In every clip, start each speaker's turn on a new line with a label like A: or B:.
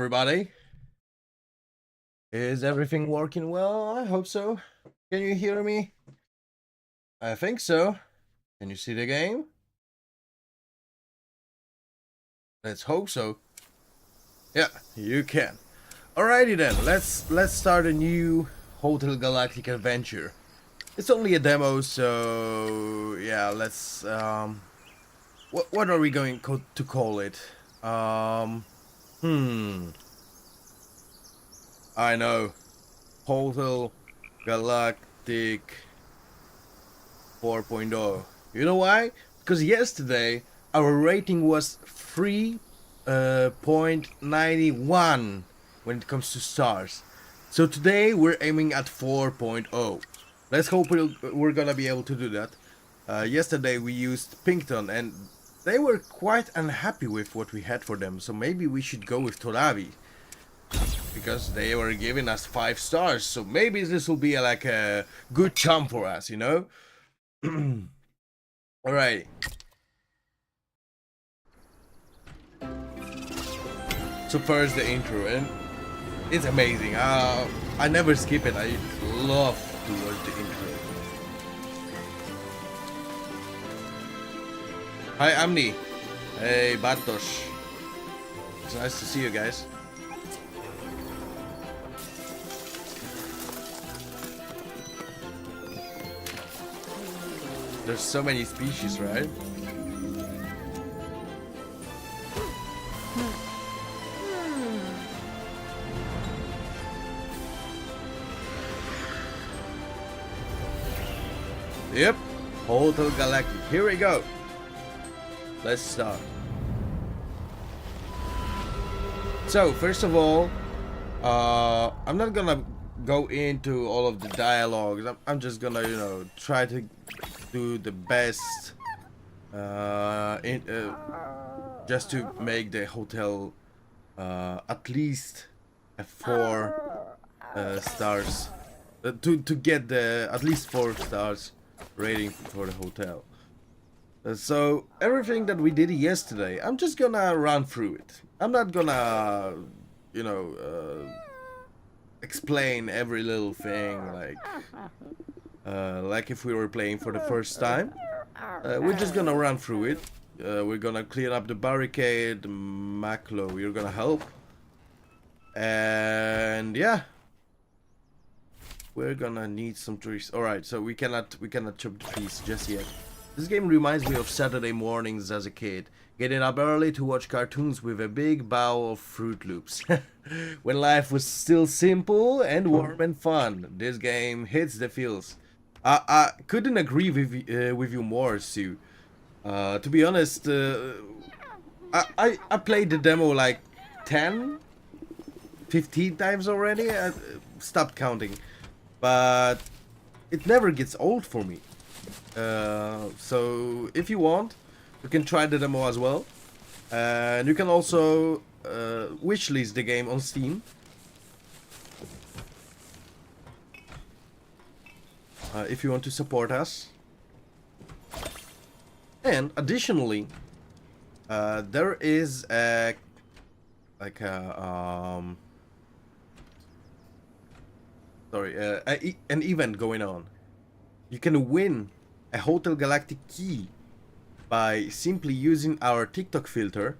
A: everybody. Is everything working well? I hope so. Can you hear me? I think so. Can you see the game? Let's hope so. Yeah, you can. Alrighty then, let's start a new Hotel Galactic adventure. It's only a demo, so yeah, let's what are we going to call it? I know. Hotel Galactic 4.0. You know why? Because yesterday our rating was 3.91 when it comes to stars. So today we're aiming at 4.0. Let's hope we're gonna be able to do that. Yesterday we used Pinkton and they were quite unhappy with what we had for them. So maybe we should go with Toravi. Because they were giving us 5 stars. So maybe this will be like a good chum for us, you know? Alright. So first the intro, and it's amazing. I never skip it. I love to watch the intro. Hi Amni. Hey Bartosz. It's nice to see you guys. There's so many species, right? Yep, Hotel Galactic. Here we go. Let's start. So, first of all, I'm not gonna go into all of the dialogues. I'm just gonna, you know, try to do the best just to make the hotel at least a 4 stars to get the at least 4 stars rating for the hotel. So everything that we did yesterday, I'm just gonna run through it. I'm not gonna, you know, explain every little thing like if we were playing for the first time. We're just gonna run through it. We're gonna clear up the barricade. Maklo, you're gonna help. And yeah, we're gonna need some trees. All right, so we cannot chop the trees just yet. This game reminds me of Saturday mornings as a kid, getting up early to watch cartoons with a big bowl of Fruit Loops. When life was still simple and warm and fun, this game hits the feels. I couldn't agree with you more, Sue. To be honest, I played the demo like 10, 15 times already. I stopped counting, but it never gets old for me. So if you want, you can try the demo as well, and you can also wishlist the game on Steam. If you want to support us. And additionally, there is a an event going on. You can win a Hotel Galactic key by simply using our TikTok filter,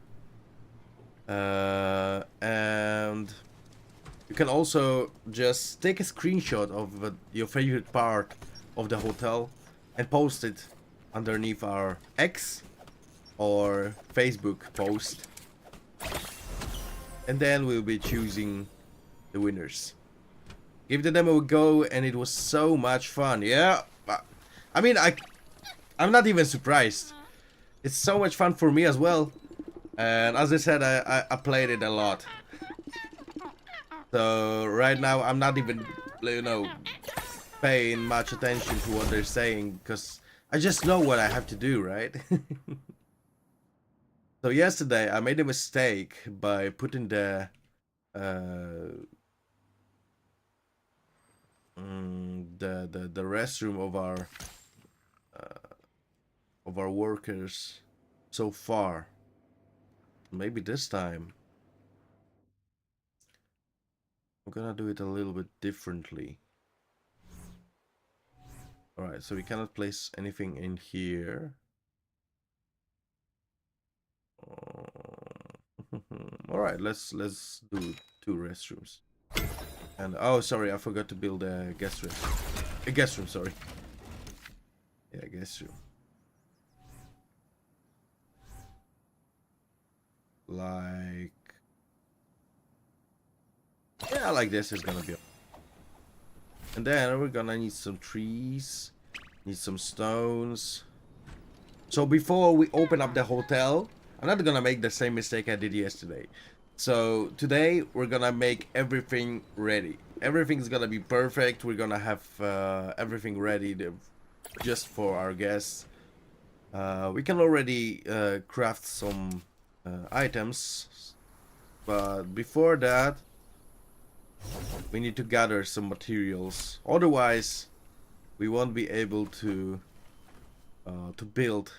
A: and you can also just take a screenshot of your favorite part of the hotel and post it underneath our X or Facebook post, and then we'll be choosing the winners. Give the demo a go, and it was so much fun. Yeah, I mean, I'm not even surprised. It's so much fun for me as well, and as I said, I played it a lot. So right now I'm not even, you know, paying much attention to what they're saying, because I just know what I have to do, right? So yesterday I made a mistake by putting the restroom of our workers so far. Maybe this time I'm gonna do it a little bit differently. Alright, so we cannot place anything in here. Alright, let's do 2 restrooms. And oh, sorry, I forgot to build a guest room. A guest room, sorry. Yeah, guest room. Like, yeah, like this is gonna be. And then we're gonna need some trees, need some stones. So before we open up the hotel, I'm not gonna make the same mistake I did yesterday. So today we're gonna make everything ready. Everything's gonna be perfect. We're gonna have everything ready just for our guests. We can already craft some items, but before that we need to gather some materials. Otherwise we won't be able to build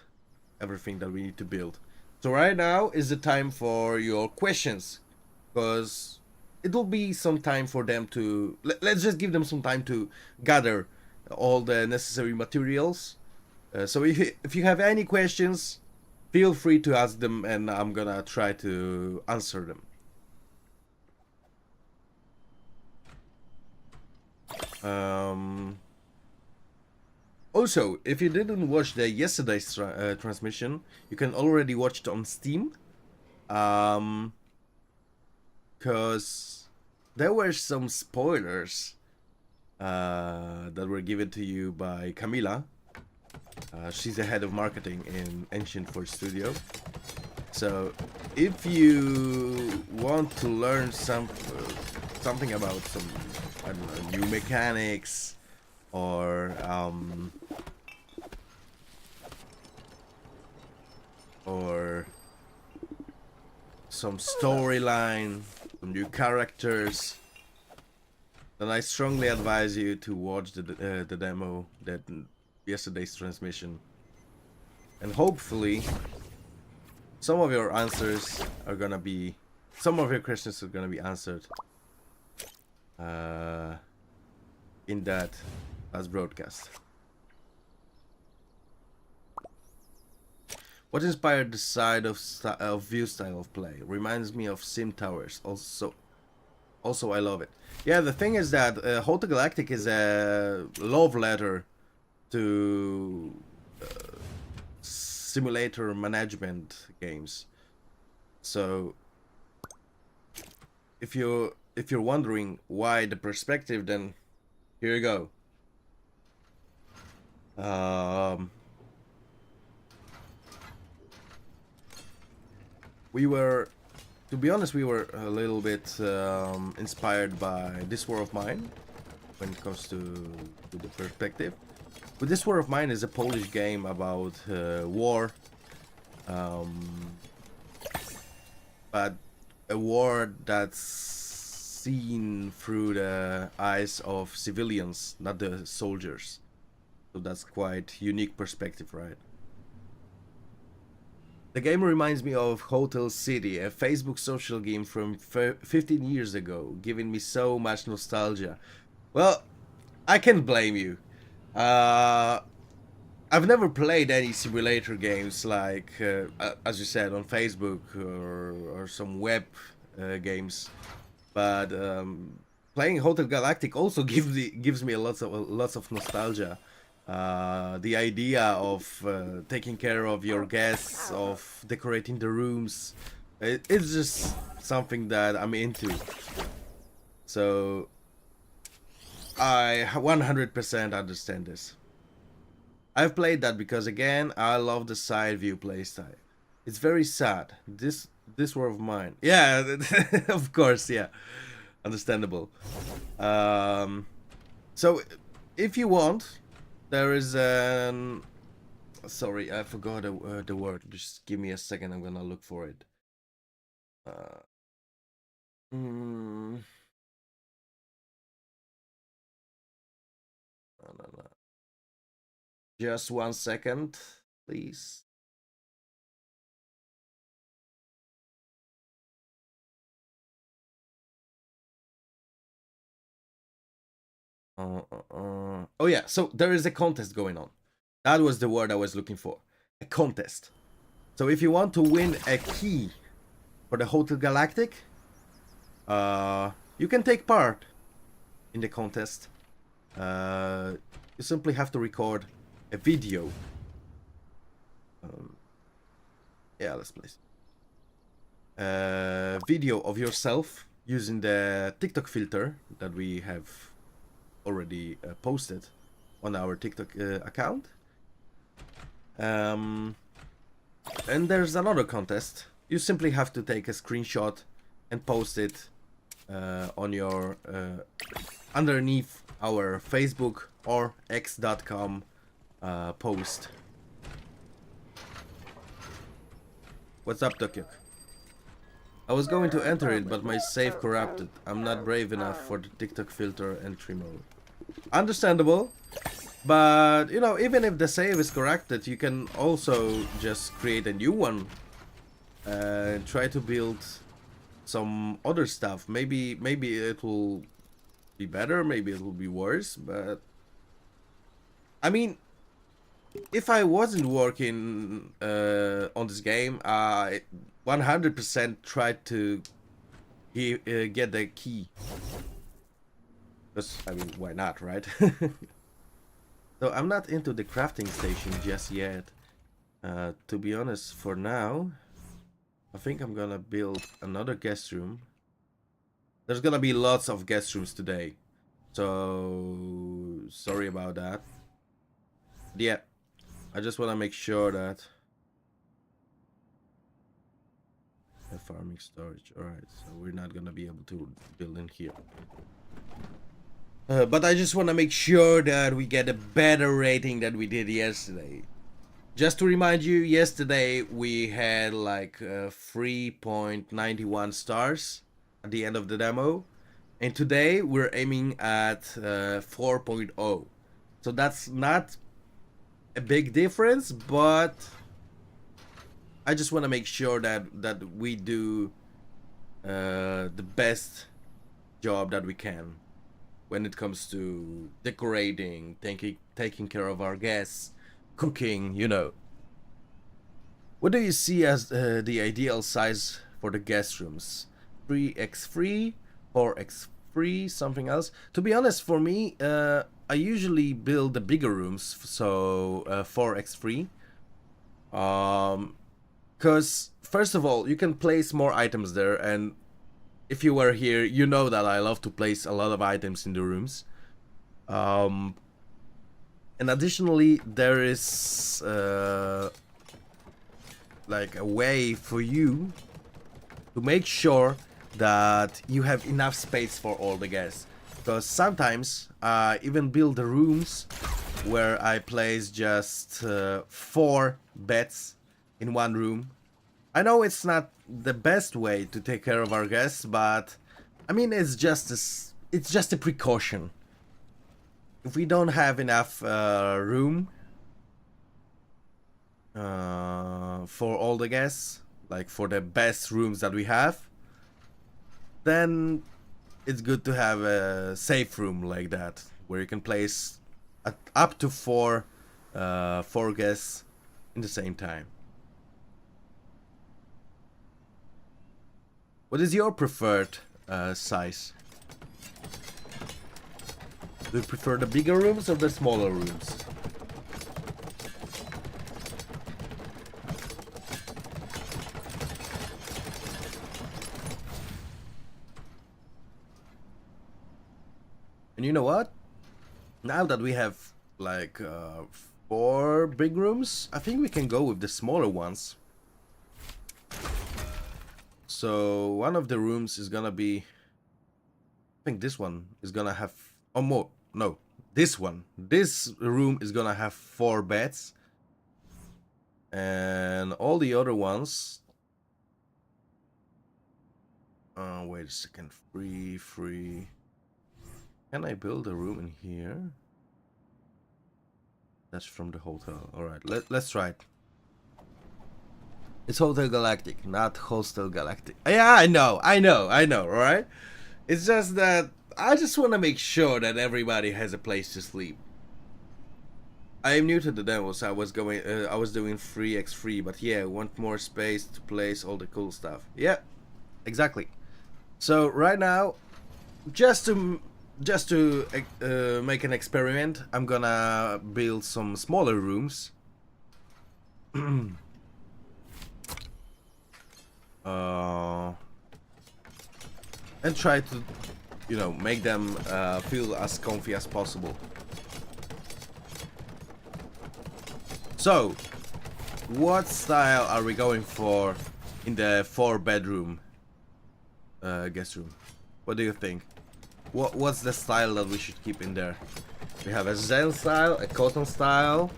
A: everything that we need to build. So right now is the time for your questions, because it will be some time for them to let's just give them some time to gather all the necessary materials. So if you have any questions, feel free to ask them and I'm gonna try to answer them. Also, if you didn't watch the yesterday's transmission, you can already watch it on Steam. Because there were some spoilers that were given to you by Camila. She's the head of marketing in Ancient Forge Studio. So, if you want to learn something about some, I don't know, new mechanics or some storyline, some new characters, then I strongly advise you to watch the demo that yesterday's transmission, and hopefully some of your answers are gonna be, some of your questions are gonna be answered in that last broadcast. What inspired the side of view style of play? Reminds me of Sim Towers. Also I love it. Yeah, the thing is that HotelGalactic is a love letter to simulator management games. So if you're wondering why the perspective, then here you go. We were, to be honest, we were a little bit inspired by This War of Mine when it comes to the perspective. But This War of Mine is a Polish game about war, but a war that's seen through the eyes of civilians, not the soldiers. So that's quite unique perspective, right? The game reminds me of Hotel City, a Facebook social game from 15 years ago, giving me so much nostalgia. Well, I can't blame you. I've never played any simulator games like, as you said, on Facebook or some web games, but playing HotelGalactic also gives me lots of nostalgia. The idea of taking care of your guests, of decorating the rooms, it's just something that I'm into. So I 100% understand this. I've played that because, again, I love the side view playstyle. It's very sad. This War of Mine. Yeah, of course, yeah. Understandable. So if you want, there is an... Sorry, I forgot the word. Just give me a second. I'm gonna look for it. No, no. Just 1 second, please. Oh yeah, so there is a contest going on. That was the word I was looking for. A contest. So if you want to win a key for the Hotel Galactic, you can take part in the contest. You simply have to record a video. Yeah, let's play. Video of yourself using the TikTok filter that we have already posted on our TikTok account. And there's another contest. You simply have to take a screenshot and post it on your underneath our Facebook or x.com post. What's up, Dokyuk? I was going to enter it, but my save corrupted. I'm not brave enough for the TikTok filter entry mode. Understandable, but you know, even if the save is corrupted, you can also just create a new one and try to build some other stuff. Maybe it will be better, maybe it will be worse, but I mean, if I wasn't working on this game, I 100% tried to get the key. Because, I mean, why not, right? So I'm not into the crafting station just yet. To be honest, for now, I think I'm gonna build another guest room. There's gonna be lots of guest rooms today. So, sorry about that. Yeah, I just want to make sure that the farming storage. Alright, so we're not gonna be able to build in here. But I just want to make sure that we get a better rating than we did yesterday. Just to remind you, yesterday we had like 3.91 stars at the end of the demo. And today we're aiming at 4.0. So that's not a big difference, but I just want to make sure that we do the best job that we can when it comes to decorating, taking care of our guests, cooking, you know. What do you see as the ideal size for the guest rooms? 3x3, 4x3, something else? To be honest, for me, I usually build the bigger rooms, so 4x3. Because, first of all, you can place more items there, and if you were here, you know that I love to place a lot of items in the rooms. And additionally, there is like a way for you to make sure that you have enough space for all the guests. Because sometimes I even build the rooms where I place just 4 beds in one room. I know it's not the best way to take care of our guests, but I mean, it's just a precaution. If we don't have enough room for all the guests, like for the best rooms that we have, then it's good to have a safe room like that, where you can place up to 4 guests in the same time. What is your preferred size? Do you prefer the bigger rooms or the smaller rooms? And you know what? Now that we have like 4 big rooms, I think we can go with the smaller ones. So one of the rooms is gonna be, I think this one is gonna have, or more, no, this one. This room is gonna have 4 beds. And all the other ones, wait a second, free. Can I build a room in here? That's from the hotel. Alright, let's try it. It's Hotel Galactic, not Hostel Galactic. Yeah, I know, alright? It's just that I just want to make sure that everybody has a place to sleep. I am new to the demos. I was doing 3x3, but yeah, want more space to place all the cool stuff. Yeah, exactly. So right now, just to make an experiment, I'm gonna build some smaller rooms. And try to, you know, make them feel as comfy as possible. So, what style are we going for in the 4-bedroom guest room? What do you think? What's the style that we should keep in there? We have a Zen style, a cotton style.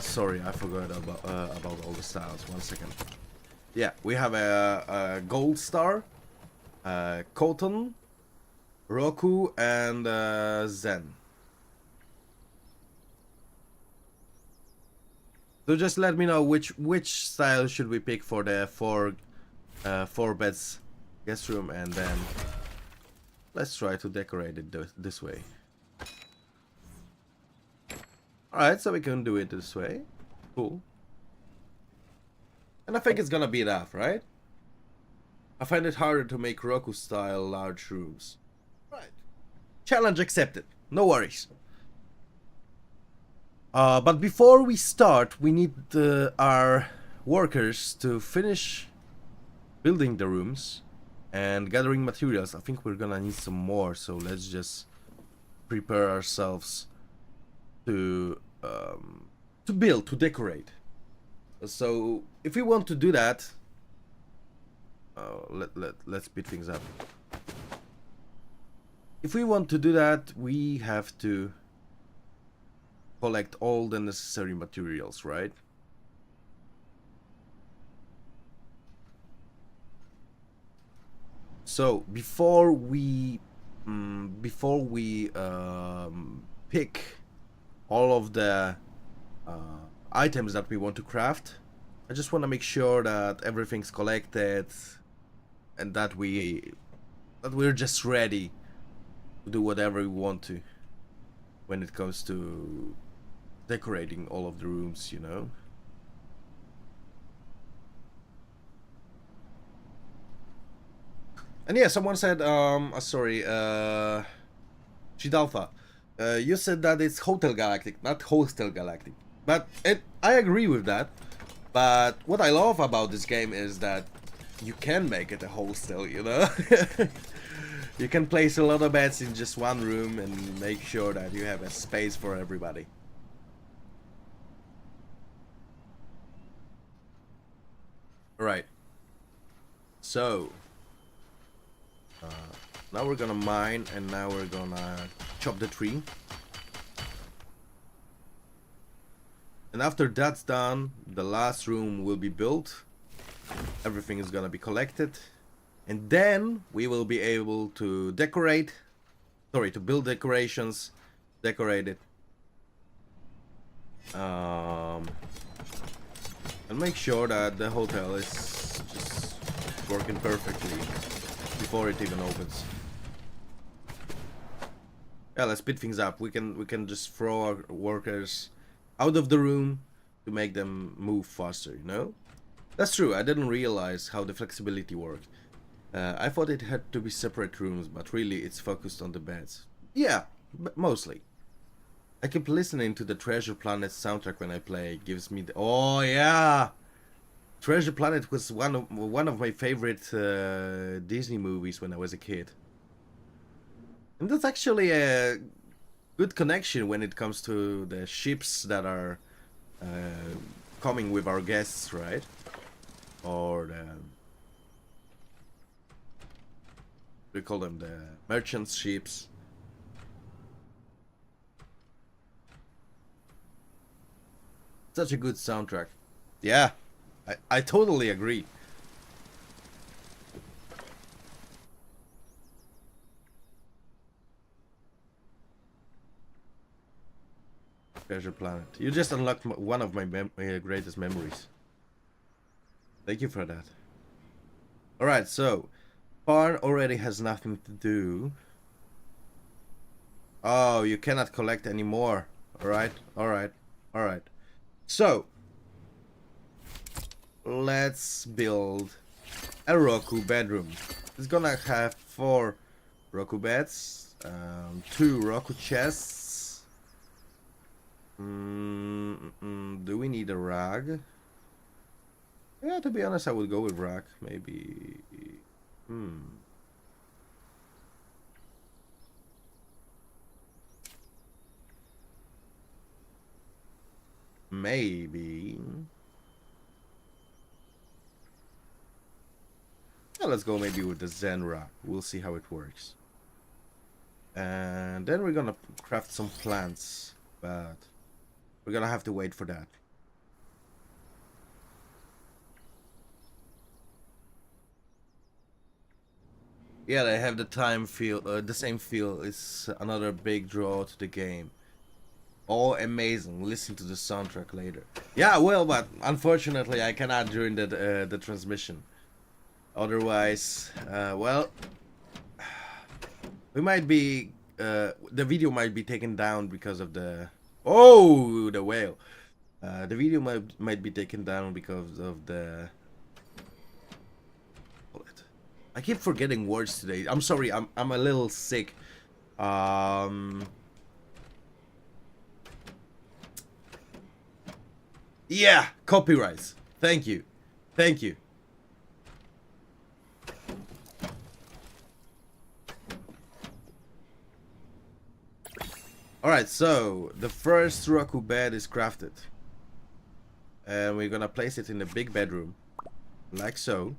A: Sorry, I forgot about all the styles. 1 second. Yeah, we have a gold star, cotton, Roku, and Zen. So just let me know which style should we pick for the 4 beds guest room, and then let's try to decorate it this way. Alright, so we can do it this way. Cool. And I think it's gonna be enough, right? I find it harder to make Roku style large rooms. Right. Challenge accepted. No worries. But before we start, we need our workers to finish building the rooms and gathering materials. I think we're gonna need some more, so let's just prepare ourselves to build, to decorate. So if we want to do that, let's speed things up. If we want to do that, we have to collect all the necessary materials, right? So before we pick all of the items that we want to craft, I just want to make sure that everything's collected and that we're just ready to do whatever we want to when it comes to decorating all of the rooms, you know. And yeah, someone said, sorry, Chidalfa, you said that it's HotelGalactic, not HotelGalactic. But I agree with that. But what I love about this game is that you can make it a hostel, you know? You can place a lot of beds in just one room and make sure that you have a space for everybody. Alright. So, now we're gonna mine, and now we're gonna chop the tree. And after that's done, the last room will be built. Everything is gonna be collected. And then we will be able to decorate. Sorry, to build decorations, decorate it. And make sure that the hotel is just working perfectly before it even opens. Yeah, let's speed things up. We can just throw our workers out of the room to make them move faster, you know? That's true, I didn't realize how the flexibility worked. I thought it had to be separate rooms, but really it's focused on the beds. Yeah, mostly. I keep listening to the Treasure Planet soundtrack when I play. It gives me the... Oh yeah! Treasure Planet was one of my favorite Disney movies when I was a kid. And that's actually a good connection when it comes to the ships that are coming with our guests, right? Or the... we call them the merchant ships. Such a good soundtrack. Yeah, I totally agree. Treasure Planet. You just unlocked one of my greatest memories. Thank you for that. Alright, so barn already has nothing to do. Oh, you cannot collect anymore. Alright, alright, alright. So, let's build a Roku bedroom. It's gonna have 4 Roku beds, 2 Roku chests. Do we need a rug? Yeah, to be honest, I would go with rug. Maybe. Maybe. Yeah, let's go maybe with the Zen rug. We'll see how it works. And then we're gonna craft some plants, but we're gonna have to wait for that. Yeah, they have the time feel, the same feel. It's another big draw to the game. Oh, amazing! Listen to the soundtrack later. Yeah, well, but unfortunately, I cannot during the transmission. Otherwise, well, we might be. The video might be taken down because of the. Oh, the whale. The video might be taken down because of the. I keep forgetting words today. I'm sorry. I'm a little sick. Yeah, copyrights. Thank you. Thank you. Alright, so the first Roku bed is crafted. And we're gonna place it in the big bedroom. Like so.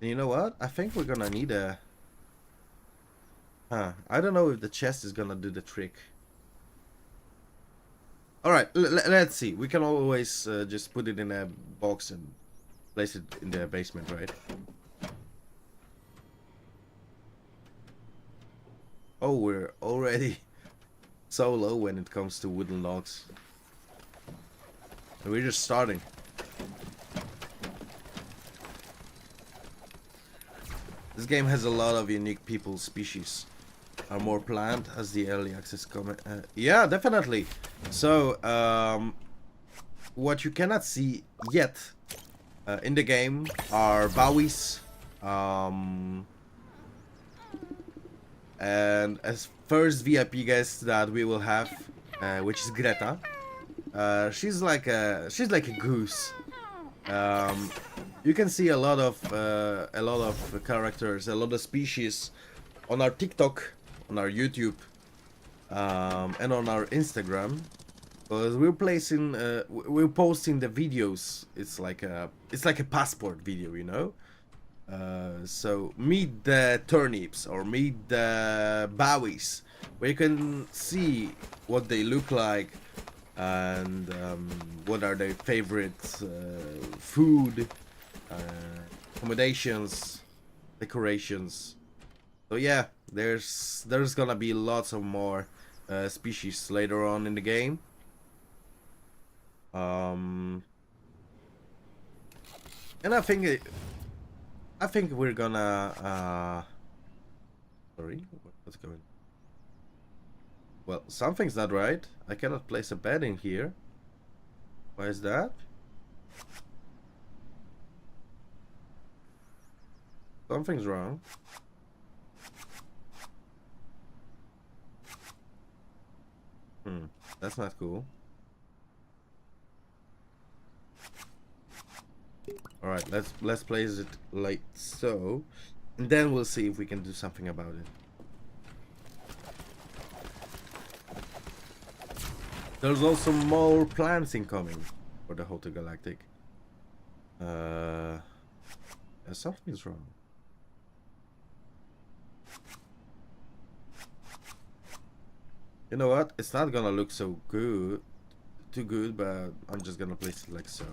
A: And you know what? I think we're gonna need a... I don't know if the chest is gonna do the trick. Alright, let's see. We can always just put it in a box and place it in the basement, right? Oh, we're already so low when it comes to wooden logs. And we're just starting. This game has a lot of unique people species. Are more planned as the early access comment. Yeah, definitely. So, what you cannot see yet in the game are Bowies, and as first VIP guest that we will have, which is Greta. She's like a goose. You can see a lot of characters, a lot of species on our TikTok, on our YouTube, and on our Instagram. Because we're posting the videos. It's like a passport video, you know. So meet the turnips or meet the bowies, where you can see what they look like and what are their favorite food, accommodations, decorations. So yeah, there's gonna be lots of more species later on in the game. And I think we're gonna sorry, what's going? Well, something's not right. I cannot place a bed in here. Why is that? Something's wrong. That's not cool. All right, let's place it like so, and then we'll see if we can do something about it. There's also more plants incoming for the HotelGalactic. Yeah, something's wrong. You know what? It's not gonna look so good, too good, but I'm just gonna place it like so.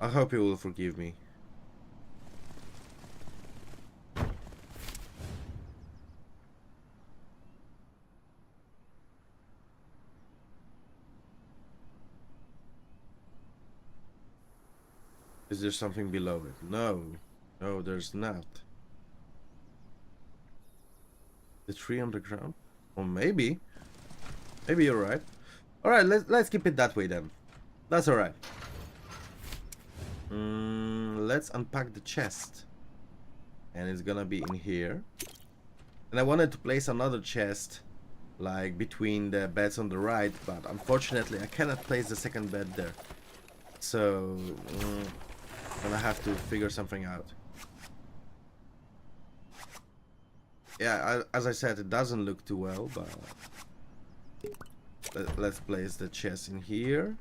A: I hope you will forgive me. Is there something below it? No. No, there's not. The tree on the ground? Or maybe. Maybe you're right. Alright, let's keep it that way then. That's alright. Let's unpack the chest. And it's gonna be in here. And I wanted to place another chest, like between the beds on the right, but unfortunately I cannot place the second bed there. So, I'm gonna have to figure something out. Yeah, as I said, it doesn't look too well, but let's place the chest in here.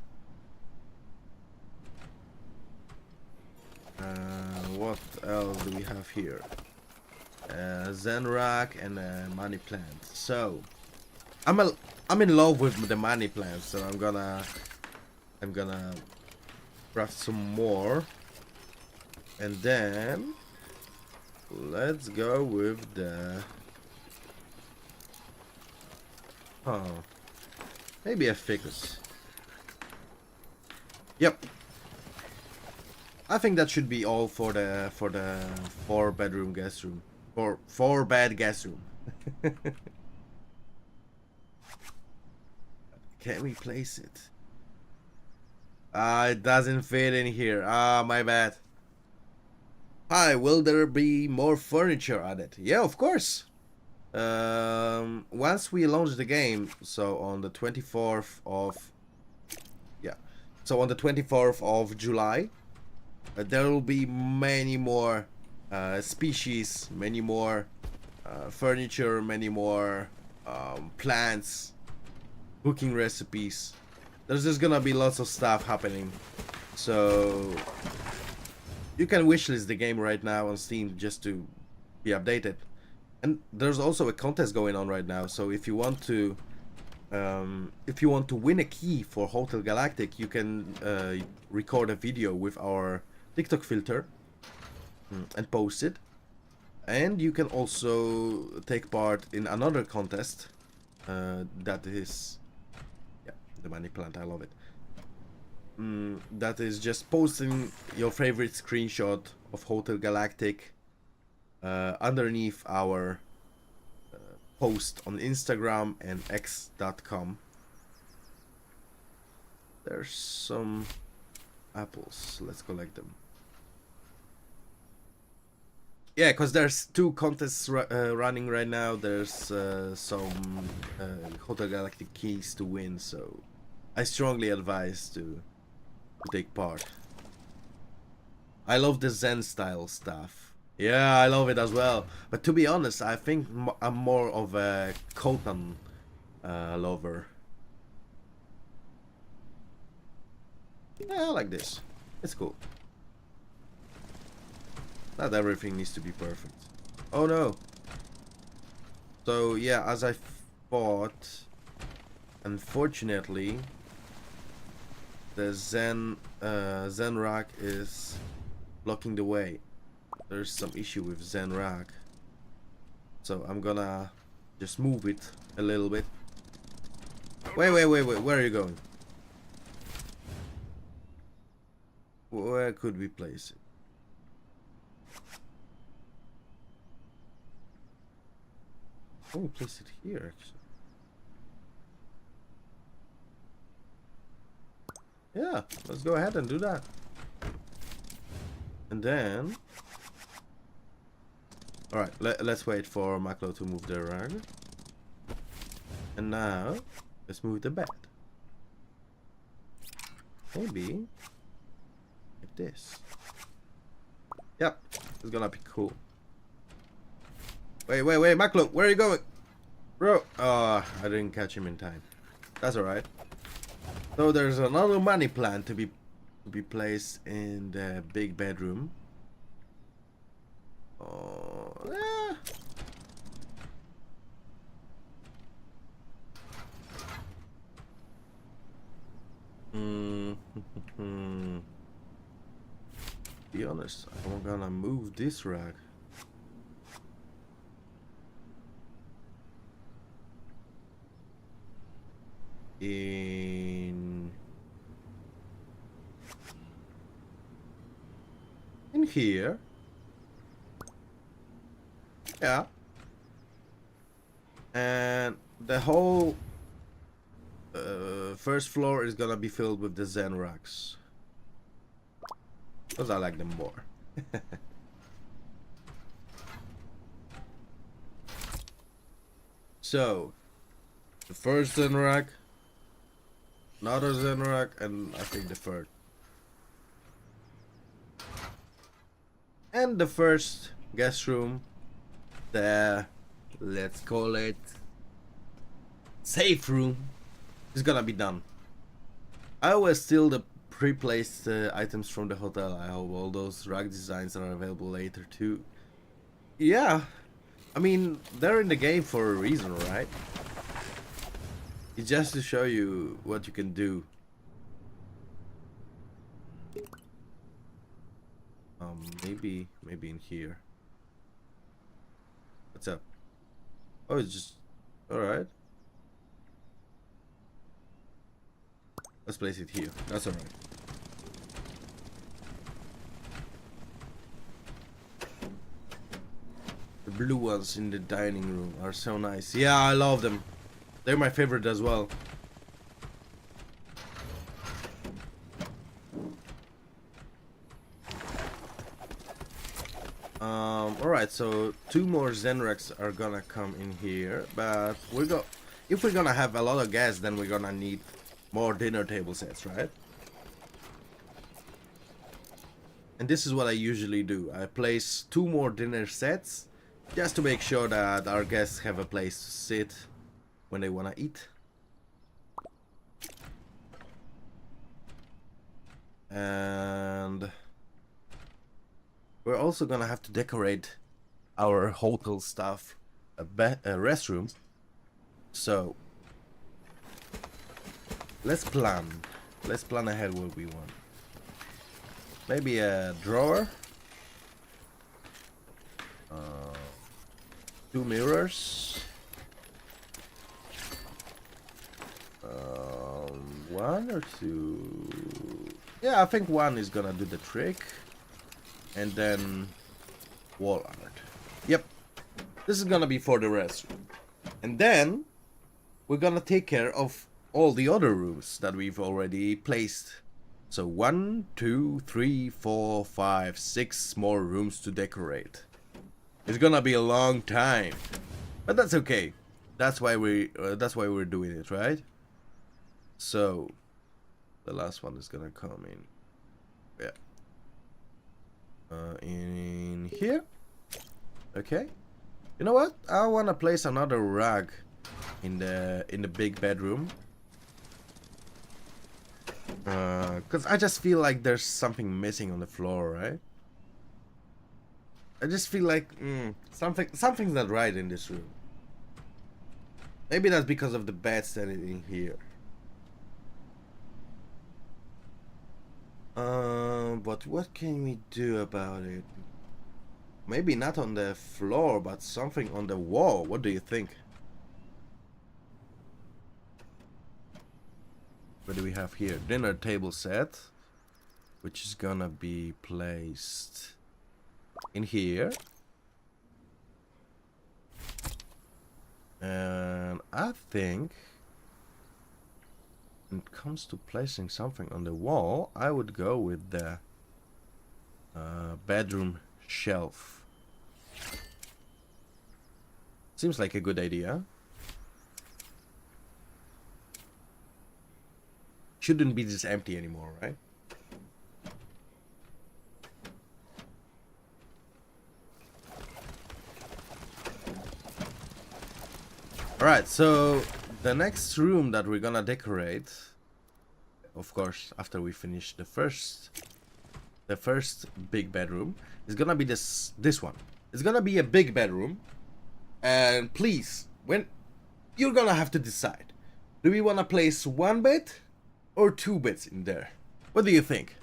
A: What else do we have here? Zen rack and a money plant. So I'm in love with the money plant, so I'm gonna craft some more, and then let's go with the maybe a ficus. Yep. I think that should be all for the 4-bedroom guest room. Or 4-bed guest room. Can we place it? It doesn't fit in here. My bad. Hi, will there be more furniture added? Yeah, of course. Once we launch the game, so on the 24th of July, there will be many more species, many more furniture, many more plants, cooking recipes. There's just gonna be lots of stuff happening, so you can wishlist the game right now on Steam just to be updated. And there's also a contest going on right now, so if you want to win a key for Hotel Galactic, you can record a video with our TikTok filter and post it. And you can also take part in another contest that is, yeah, the money plant, I love it. That is just posting your favorite screenshot of Hotel Galactic underneath our post on Instagram and x.com. There's some apples. Let's collect them. Yeah, because there's 2 contests running right now. There's some Hotel Galactic keys to win, so I strongly advise to take part. I love the Zen style stuff. Yeah, I love it as well. But to be honest, I think I'm more of a Khotan lover. Yeah, I like this. It's cool. Not everything needs to be perfect. Oh no. So yeah, as I thought, unfortunately, the Zen rack is blocking the way. There's some issue with Zen rack, so I'm gonna just move it a little bit. Wait, where are you going? Where could we place it? Oh, we place it here actually. Yeah, let's go ahead and do that. And then, alright, let's wait for Maklo to move the rug. And now, let's move the bed. Maybe like this. Yep, it's gonna be cool. Wait, Maklo, where are you going? Bro, I didn't catch him in time. That's alright. So there's another money plant to be placed in the big bedroom. Oh, yeah. Be honest, I'm gonna move this rack. In here. Yeah. And the whole first floor is gonna be filled with the Zen racks. Because I like them more. So, the first Zen rack, another Zen rack, and I think the third. And the first guest room, the, let's call it, safe room, is gonna be done. I always steal the pre-placed items from the hotel. I hope all those rack designs are available later too. Yeah, I mean, they're in the game for a reason, right? It's just to show you what you can do. Maybe in here. What's up? Oh, it's just... Alright. Let's place it here. That's alright. The blue ones in the dining room are so nice. Yeah, I love them. They're my favorite as well. Alright, so 2 more Zenrex are gonna come in here, but if we're gonna have a lot of guests, then we're gonna need more dinner table sets, right? And this is what I usually do. I place 2 more dinner sets just to make sure that our guests have a place to sit when they wanna eat. And we're also gonna have to decorate our hotel stuff, a restroom. So let's plan ahead what we want. Maybe a drawer, 2 mirrors, 1 or 2. Yeah, I think 1 is gonna do the trick. And then wall art. Yep, this is gonna be for the restroom. And then we're gonna take care of all the other rooms that we've already placed. So 1, 2, 3, 4, 5, 6 more rooms to decorate. It's gonna be a long time, but that's okay. That's why we're doing it, right? So the last one is gonna come in. Yeah. In here. Okay. You know what? I wanna place another rug in the big bedroom. Cause I just feel like there's something missing on the floor, right? I just feel like something's not right in this room. Maybe that's because of the bed standing in here. But what can we do about it? Maybe not on the floor, but something on the wall. What do you think? What do we have here? Dinner table set, which is gonna be placed in here. And I think when it comes to placing something on the wall, I would go with the bedroom shelf. Seems like a good idea. Shouldn't be this empty anymore, right? Alright, so the next room that we're gonna decorate, of course, after we finish the first big bedroom, is gonna be this one. It's gonna be a big bedroom, and please, when you're gonna have to decide, do we wanna place 1 bed or 2 beds in there? What do you think?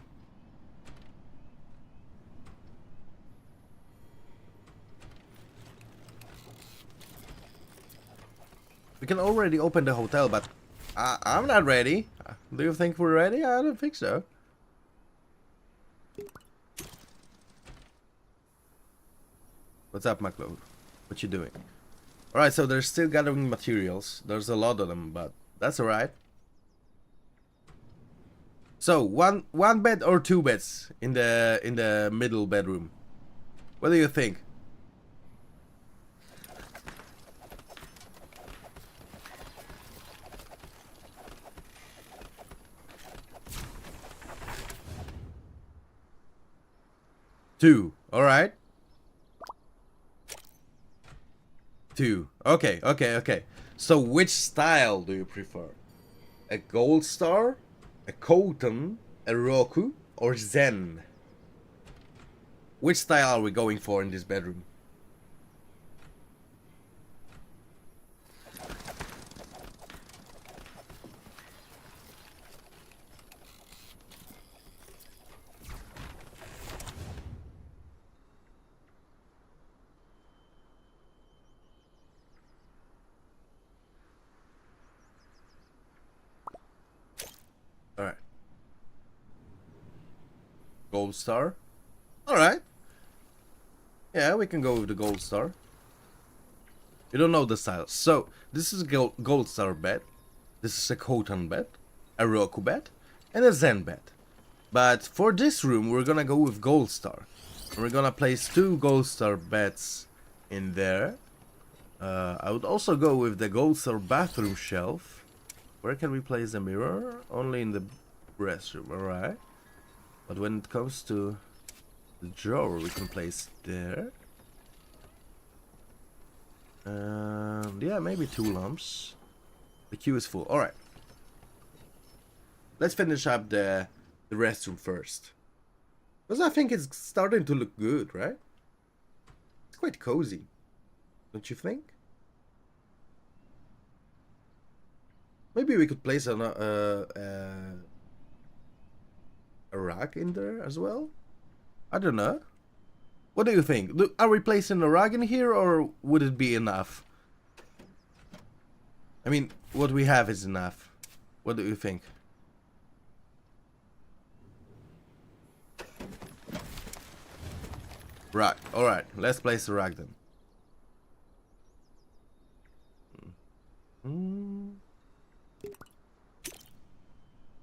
A: We can already open the hotel, but I'm not ready. Do you think we're ready? I don't think so. What's up, Maclo? What you doing? Alright, so they're still gathering materials. There's a lot of them, but that's alright. So one bed or two beds in the middle bedroom. What do you think? Two. Alright. Two. Okay, okay, okay. So which style do you prefer? A gold star? A Khotan? A Roku? Or Zen? Which style are we going for in this bedroom? Alright. Gold star? Alright. Yeah, we can go with the gold star. You don't know the style. So, this is a gold star bed. This is a Khotan bed. A Roku bed. And a Zen bed. But for this room, we're gonna go with gold star. And we're gonna place two gold star beds in there. I would also go with the gold star bathroom shelf. Where can we place the mirror? Only in the restroom, alright. But when it comes to the drawer, we can place there. And yeah, maybe two lamps. The queue is full. Alright. Let's finish up the restroom first. Because I think it's starting to look good, right? It's quite cozy. Don't you think? Maybe we could place a rug in there as well? I don't know. What do you think? Are we placing a rug in here, or would it be enough? I mean, what we have is enough. What do you think? Rug. Alright, let's place a rug then.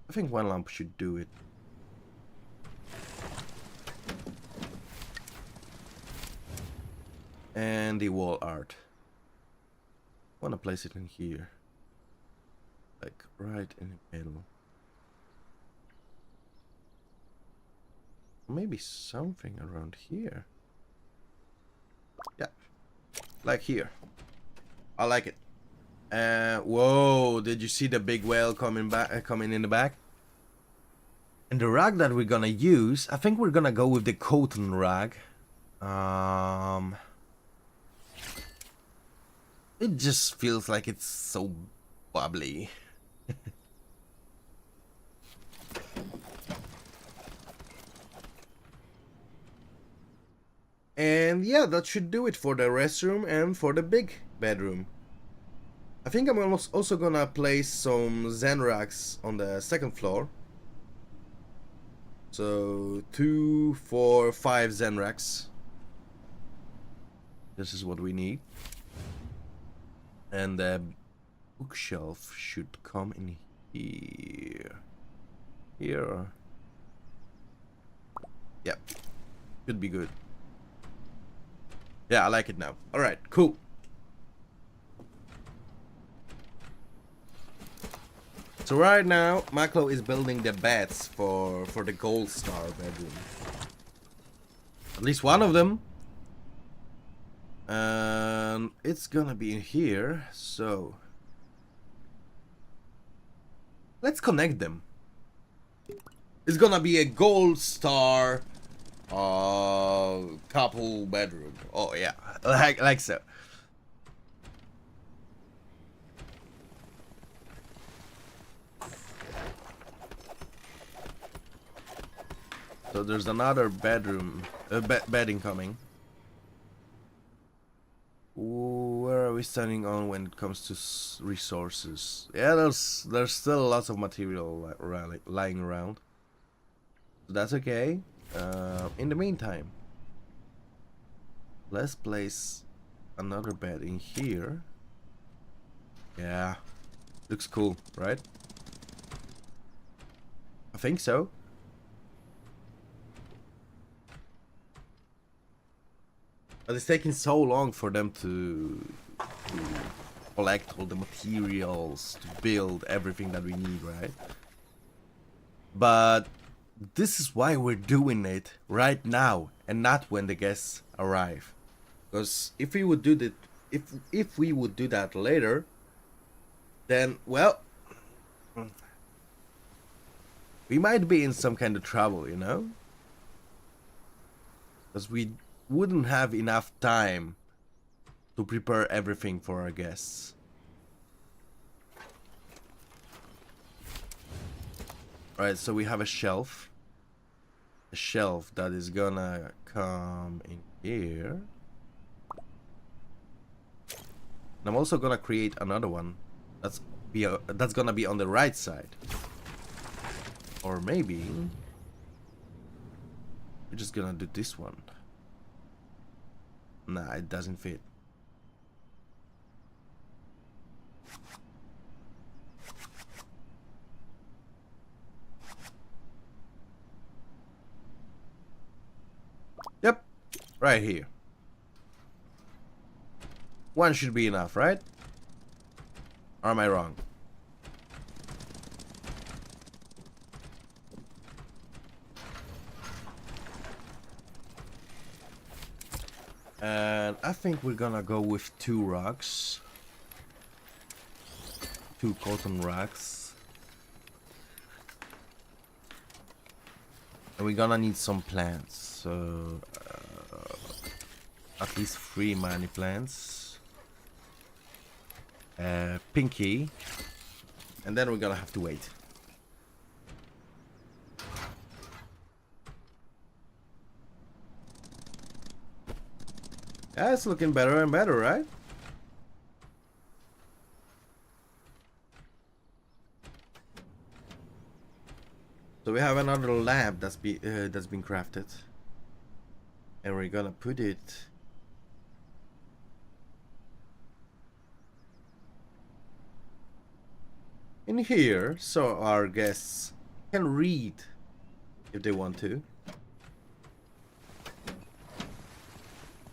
A: I think one lamp should do it. And the wall art. I want to place it in here. Like right in the middle. Maybe something around here. Yeah. Like here. I like it. Whoa, did you see the big whale coming in the back? And the rug that we're gonna use, I think we're gonna go with the Khotan rug. It just feels like it's so bubbly. And yeah, that should do it for the restroom and for the big bedroom. I think I'm also gonna place some Zen racks on the second floor. So 2, 4, 5 Zen racks. This is what we need. And the bookshelf should come in here. Here. Yep. Should be good. Yeah, I like it now. Alright, cool. So right now, Maklo is building the beds for the gold star bedroom. At least one of them. And it's gonna be in here, so let's connect them. It's gonna be a gold star couple bedroom. Oh yeah, like so. So there's another bedroom, bedding coming. Where are we standing on when it comes to resources? Yeah, there's still lots of material lying around. So that's okay. In the meantime, let's place another bed in here. Yeah, looks cool, right? I think so. But it's taking so long for them to collect all the materials to build everything that we need, right? But this is why we're doing it right now and not when the guests arrive. Because if we would do that, if we would do that later, then well, we might be in some kind of trouble, you know? Because we wouldn't have enough time to prepare everything for our guests. Alright, so we have a shelf. A shelf that is gonna come in here. And I'm also gonna create another one that's gonna be on the right side. Or maybe we're just gonna do this one. Nah, it doesn't fit. Yep, right here. One should be enough, right? Or am I wrong? And I think we're gonna go with 2 rugs. 2 cotton rugs. And we're gonna need some plants. So at least 3 money plants. Pinky. And then we're gonna have to wait. Yeah, it's looking better and better, right? So we have another lamp that's been crafted, and we're gonna put it in here so our guests can read if they want to.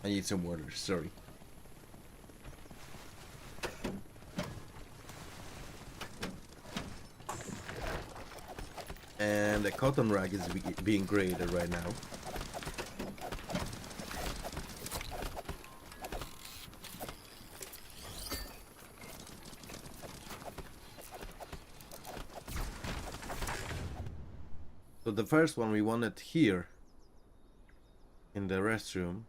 A: I need some water, sorry. And the cotton rag is being created right now. So the first one we wanted here in the restroom.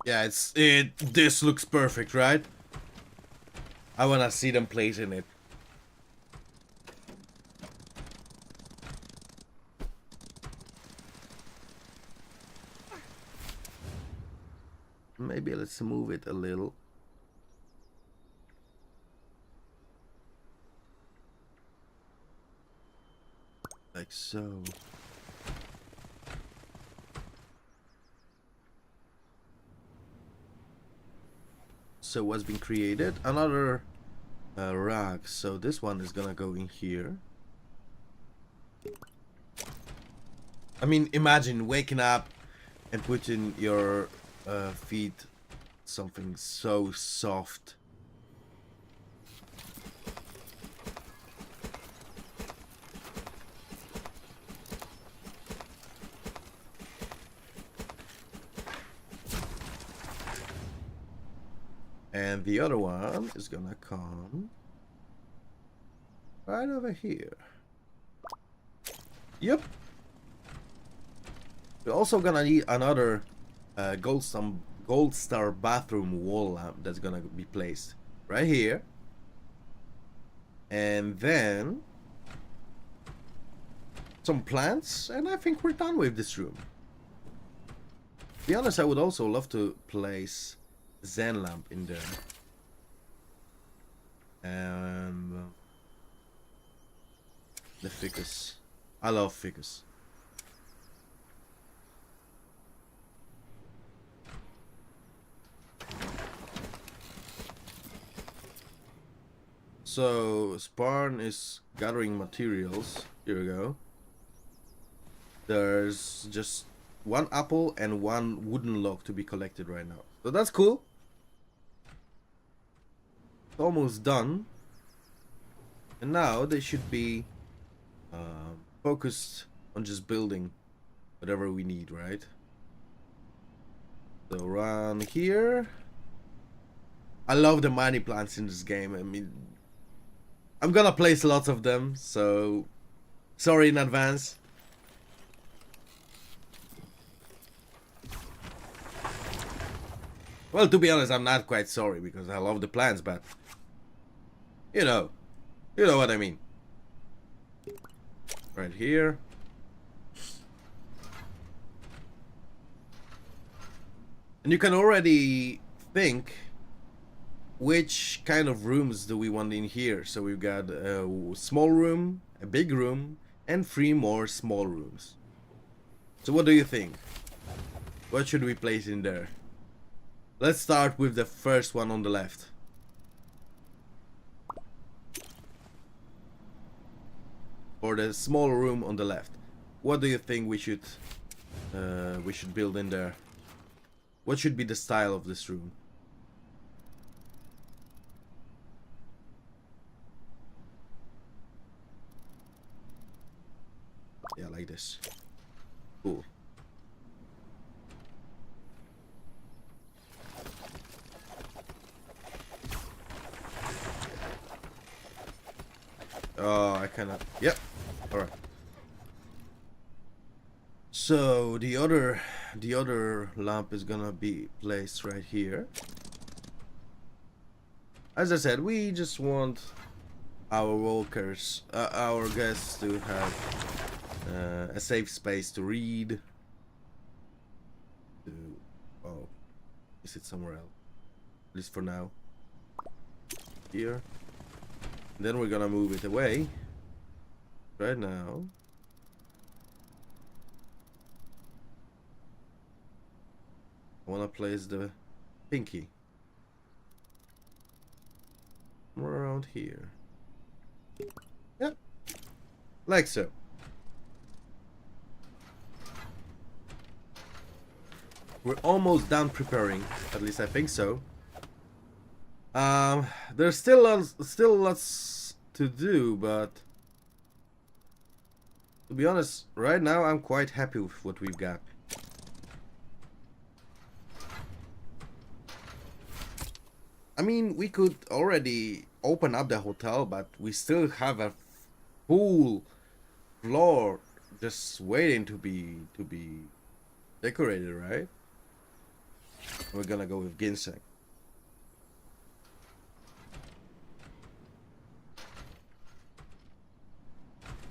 A: Yeah, this looks perfect, right? I wanna see them placing it. Maybe let's move it a little. Like so. So what's been created? Another rag. So this one is gonna go in here. I mean, imagine waking up and putting your feet something so soft. And the other one is gonna come right over here. Yep. We're also gonna need another gold star bathroom wall lamp that's gonna be placed right here. And then some plants, and I think we're done with this room. To be honest, I would also love to place Zen lamp in there. And the ficus. I love ficus. So Sparn is gathering materials. Here we go. There's just one apple and one wooden log to be collected right now. So that's cool. It's almost done. And now they should be focused on just building whatever we need, right? So around here. I love the money plants in this game. I mean, I'm gonna place lots of them, so sorry in advance. Well, to be honest, I'm not quite sorry because I love the plants, but you know what I mean. Right here. And you can already think which kind of rooms do we want in here. So we've got a small room, a big room, and 3 more small rooms. So what do you think? What should we place in there? Let's start with the first one on the left. Or the small room on the left. What do you think we should build in there? What should be the style of this room? Yeah, like this. Cool. Oh, I cannot. Yep. All right. So the other lamp is gonna be placed right here. As I said, we just want our workers, our guests to have a safe space to read. Oh, is it somewhere else? At least for now. Here. Then we're gonna move it away. Right now. I wanna place the pinky. Somewhere around here. Yep. Like so. We're almost done preparing. At least I think so. There's still lots to do, but to be honest, right now I'm quite happy with what we've got. I mean, we could already open up the hotel, but we still have a full floor just waiting to be decorated, right? We're gonna go with ginseng.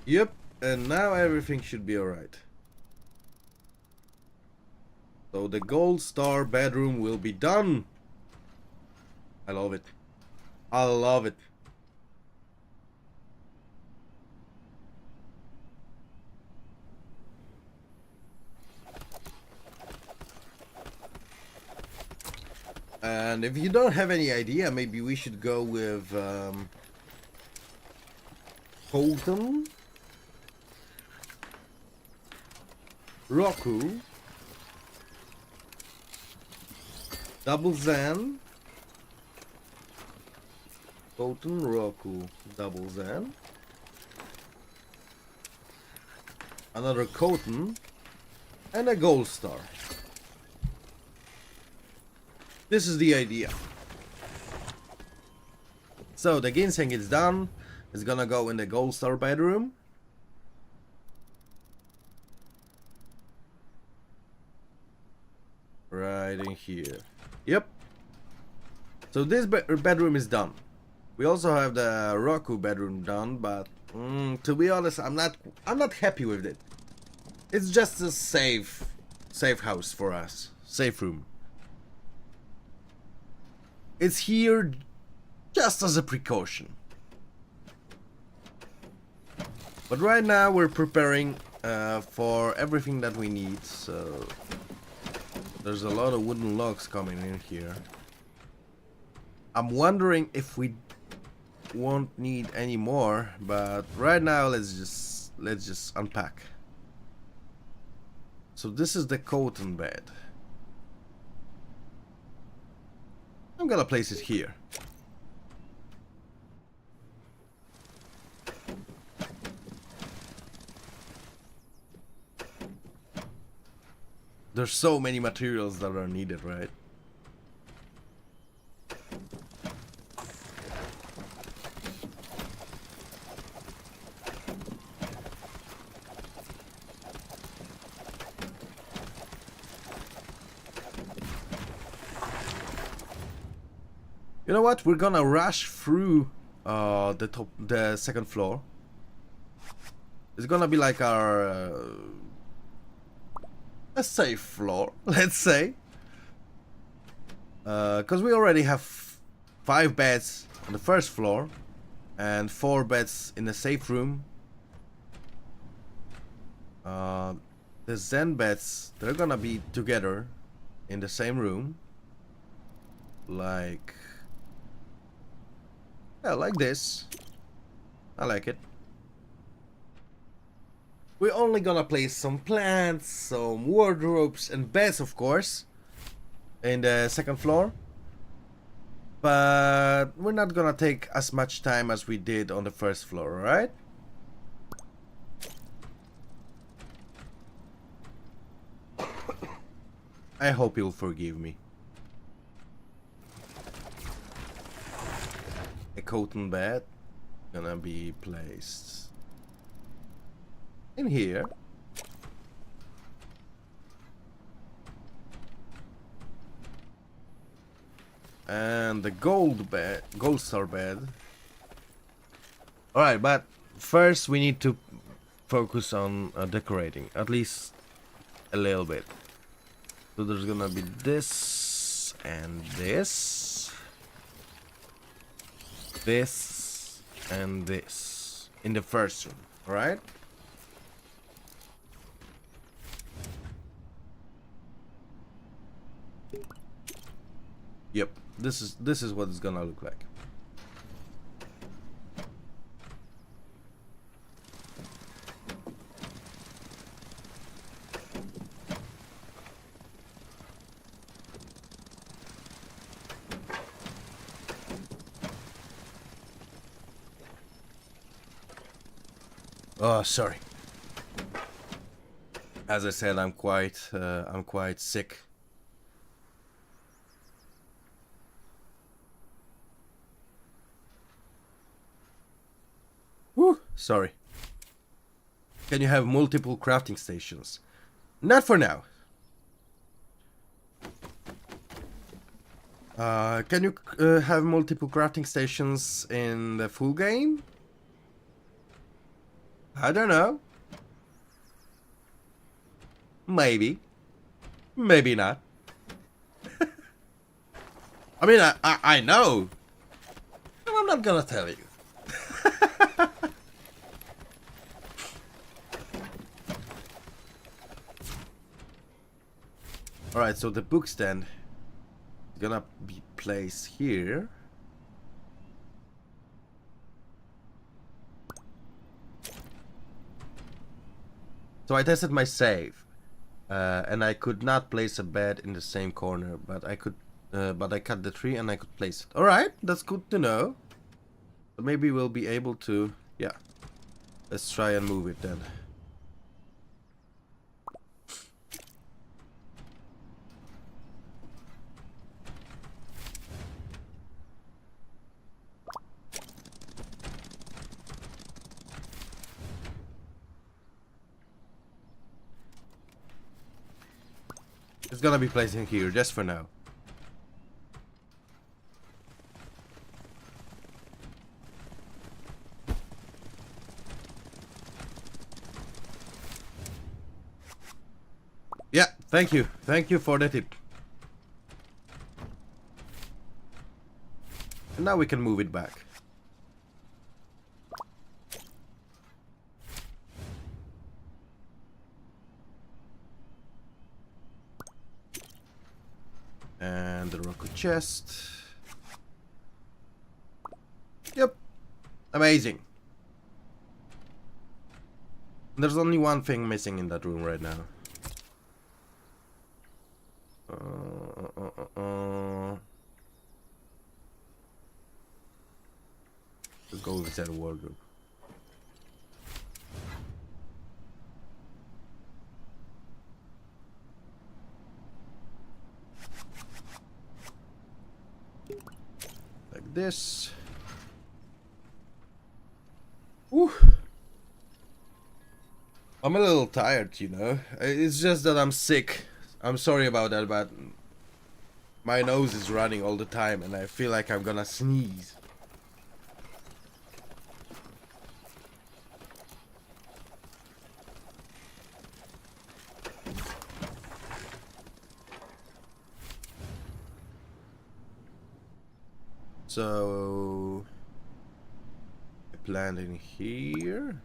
A: Yep, and now everything should be alright. So the gold star bedroom will be done. I love it. I love it. And if you don't have any idea, maybe we should go with Holton, Roku, Double Zen, Holton, Roku, Double Zen, another Coton, and a gold star. This is the idea. So the ginseng is done. It's gonna go in the gold star bedroom. Right in here. Yep. So this bedroom is done. We also have the Roku bedroom done, but to be honest, I'm not happy with it. It's just a safe house for us. Safe room. It's here just as a precaution. But right now we're preparing for everything that we need, so there's a lot of wooden logs coming in here. I'm wondering if we won't need any more, but right now let's just unpack. So this is the cotton bed. I'm gonna place it here. There's so many materials that are needed, right? You know what? We're gonna rush through the second floor. It's gonna be like our a safe floor, let's say, because we already have 5 beds on the first floor and 4 beds in the safe room. The Zen beds, they're gonna be together in the same room, like like this. I like it. We're only gonna place some plants, some wardrobes and beds, of course, in the second floor. But we're not gonna take as much time as we did on the first floor, alright? I hope you'll forgive me. A cotton bed gonna be placed in here. And the gold star bed. Alright, but first we need to focus on decorating, at least a little bit. So there's gonna be this and this, and this in the first room, alright? Yep, this is what it's gonna look like. Oh, sorry. As I said, I'm quite sick. Whew, sorry. Can you have multiple crafting stations? Not for now. Can you have multiple crafting stations in the full game? I don't know. Maybe. Maybe not. I mean, I know. But I'm not gonna tell you. Alright, so the book stand is gonna be placed here. So I tested my save, and I could not place a bed in the same corner, but I could, but I cut the tree and I could place it. All right, that's good to know. So maybe we'll be able to, yeah. Let's try and move it then. It's gonna be placed in here just for now. Yeah, thank you. Thank you for the tip. And now we can move it back. And the rocket chest. Yep, Amazing. There's only one thing missing in that room right now. Let's go inside the wardrobe. Like this. Whew. I'm a little tired, you know. It's just that I'm sick. I'm sorry about that, but my nose is running all the time and I feel like I'm gonna sneeze. So I plant in here.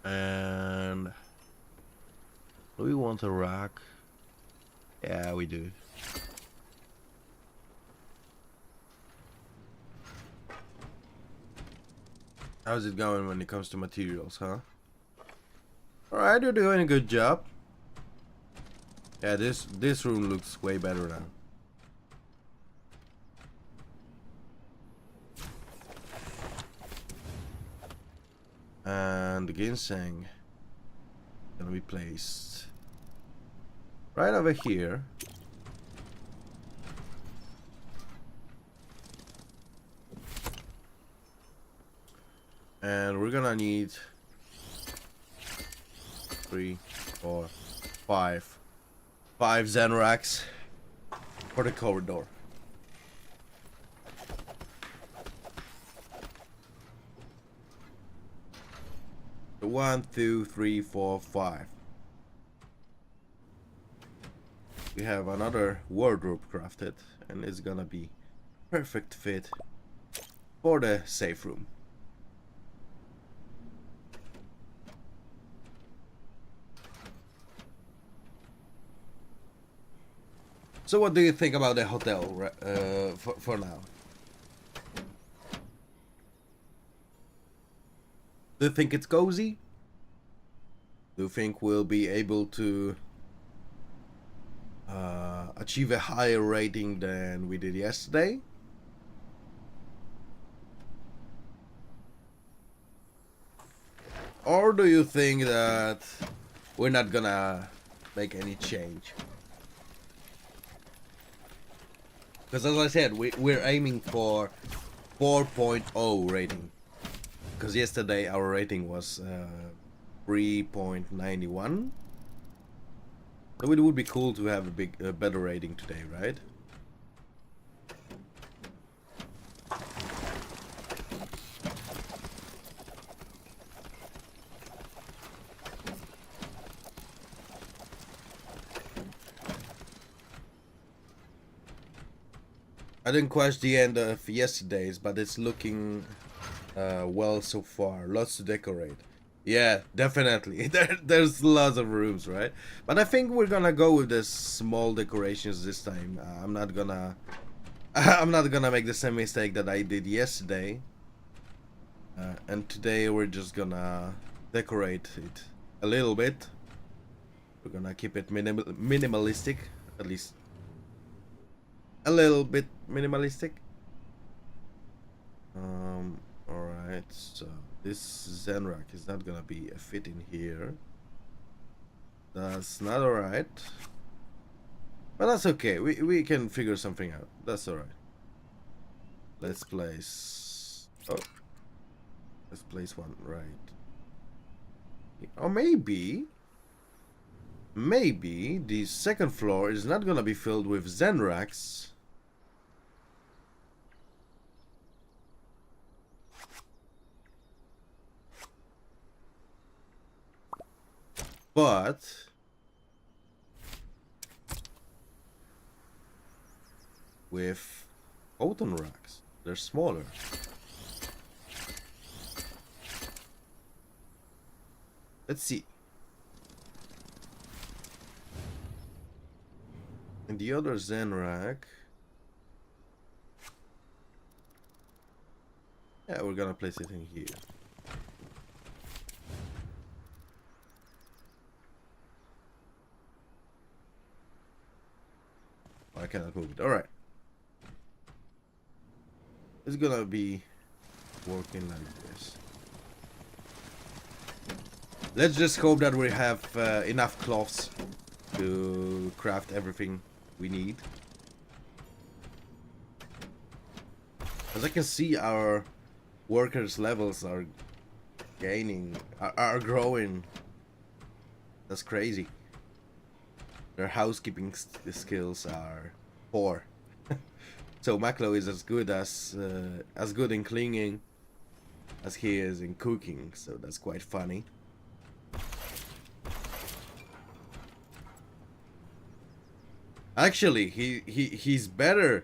A: And do we want a rock? Yeah, we do. How's it going when it comes to materials, huh? Alright, you're doing a good job. Yeah, this room looks way better now. And the ginseng gonna be placed right over here. And we're gonna need 3, 4, 5 Zen racks for the corridor. So 1, 2, 3, 4, 5. We have another wardrobe crafted, and it's gonna be perfect fit for the safe room. So what do you think about the hotel for now? Do you think it's cozy? Do you think we'll be able to achieve a higher rating than we did yesterday? Or do you think that we're not gonna make any change? Because as I said, we're aiming for 4.0 rating. Because yesterday our rating was 3.91. So it would be cool to have a better rating today, right? I didn't catch the end of yesterday's, but it's looking well so far. Lots to decorate. Yeah, definitely. There's lots of rooms, right? But I think we're gonna go with the small decorations this time. I'm not gonna make the same mistake that I did yesterday. And today we're just gonna decorate it a little bit. We're gonna keep it minimalistic, at least a little bit minimalistic. Alright, so this Zen rack is not gonna be a fit in here. That's not alright. But that's okay. We can figure something out. That's alright. Let's place one right. Or maybe the second floor is not gonna be filled with Zen racks. But with Photon racks, they're smaller. Let's see. And the other Zen rack. Yeah, we're gonna place it in here. Oh, I cannot move it. Alright. It's gonna be working like this. Let's just hope that we have enough cloths to craft everything we need. As I can see, our workers' levels are gaining, are growing. That's crazy. Their housekeeping skills are poor. So Maklo is as good in cleaning as he is in cooking. So that's quite funny. Actually, he's better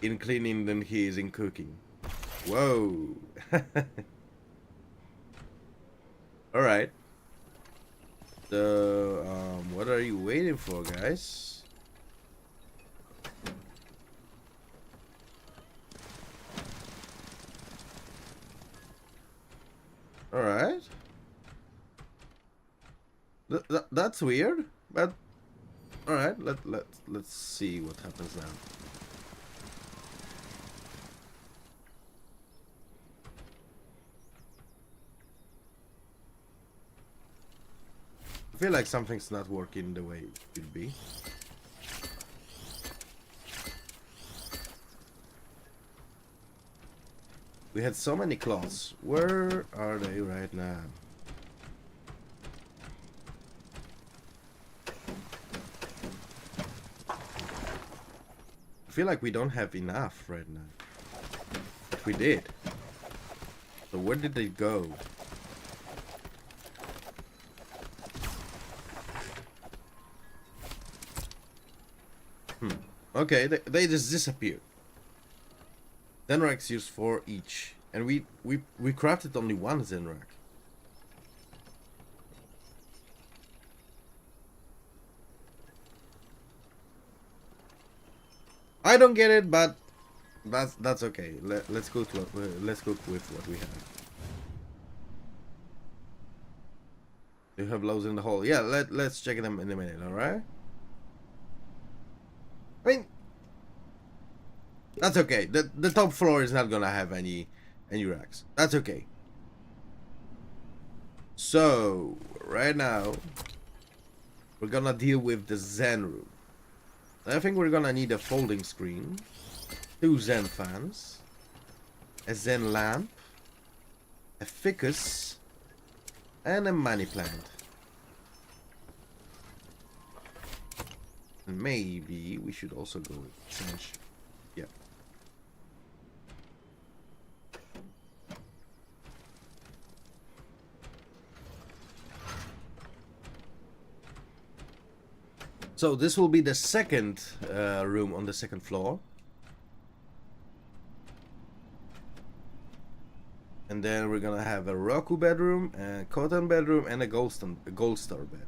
A: in cleaning than he is in cooking. Whoa. Alright. So, what are you waiting for, guys? Alright. That's weird, but alright, let's see what happens now. I feel like something's not working the way it should be. We had so many cloths. Where are they right now? I feel like we don't have enough right now. But we did. So where did they go? Okay, they just disappeared. Zenracks used 4 each, and we crafted only 1 Zenrack. I don't get it, but that's okay. Let's cook with what we have. You have loads in the hole. Yeah, let's check them in a minute. All right. I mean, that's okay. The top floor is not gonna have any racks. That's okay. So right now we're gonna deal with the Zen room. I think we're gonna need a folding screen, 2 Zen fans, a Zen lamp, a ficus, and a money plant. And maybe we should also go with Zen. Yeah. So this will be the second room on the second floor. And then we're gonna have a Roku bedroom, a cotton bedroom, and a gold star bed.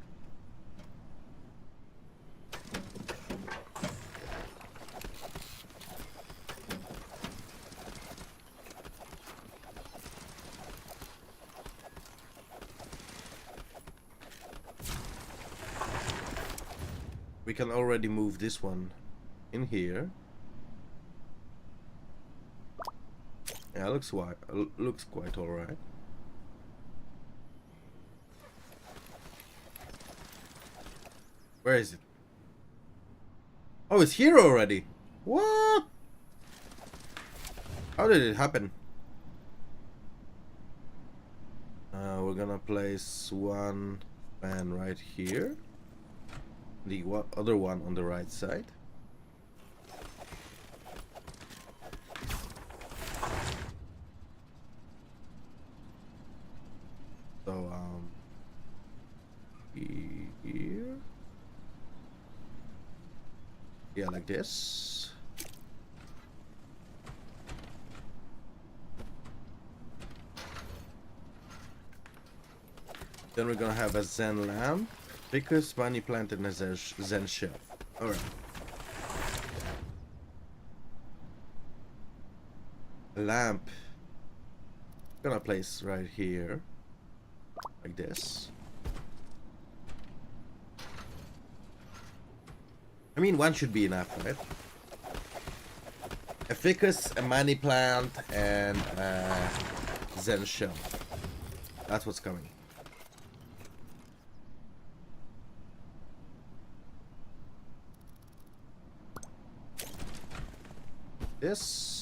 A: We can already move this one in here. Yeah, looks quite alright. Where is it? Oh, it's here already. What? How did it happen? We're gonna place 1 fan right here. The other one on the right side. So here, yeah, like this. Then we're gonna have a Zen lamp, ficus, money plant, and a Zen shelf. All right. A lamp. Gonna place right here, like this. I mean, one should be enough, right? A ficus, a money plant, and a zen shell. That's what's coming. This.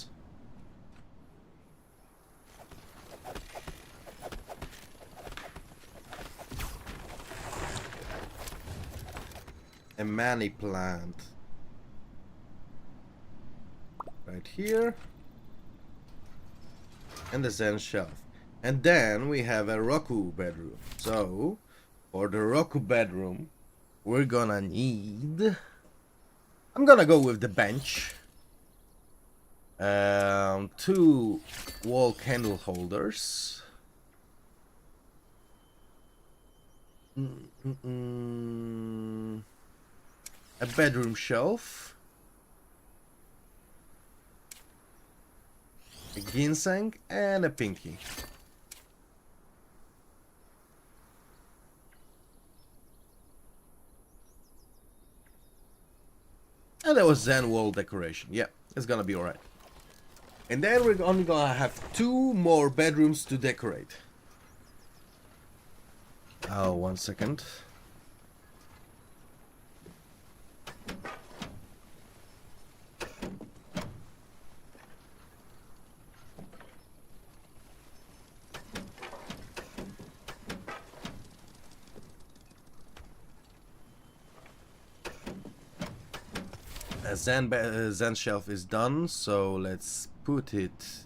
A: A money plant. Right here. And the zen shelf. And then we have a Roku bedroom. So, for the Roku bedroom, we're gonna need... I'm gonna go with the bench. 2 wall candle holders. A bedroom shelf. A ginseng and a pinky. And that was Zen wall decoration. Yeah, it's gonna be alright. And then we're only gonna have 2 more bedrooms to decorate. Oh, 1 second. A Zen shelf is done, so let's put it.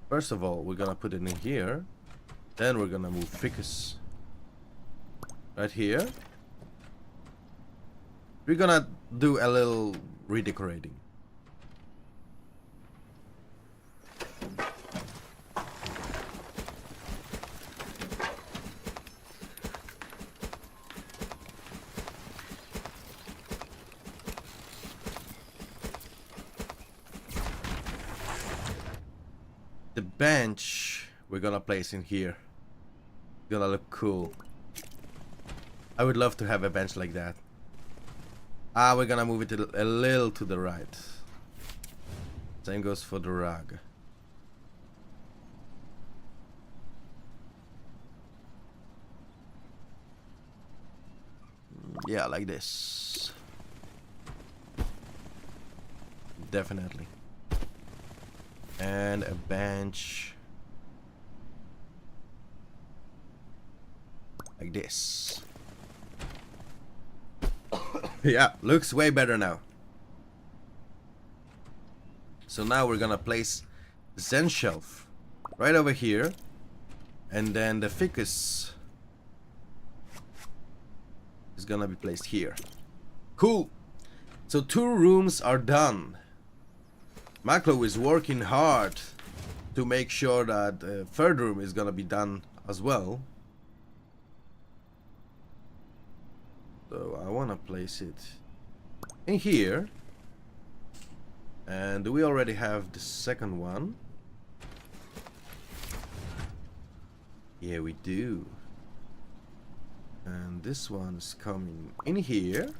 A: First of all, we're gonna put it in here. Then we're gonna move ficus right here. We're gonna do a little redecorating. The bench we're gonna place in here. It's gonna look cool. I would love to have a bench like that. We're gonna move it a little to the right. Same goes for the rug. Yeah, like this. Definitely. And a bench like this. Yeah, looks way better now. So now we're gonna place Zen shelf right over here, and then the ficus is gonna be placed here. Cool. So 2 rooms are done. Maklo is working hard to make sure that the 3rd room is gonna be done as well. So I wanna place it in here. And do we already have the 2nd one? Yeah, we do. And this one's coming in here.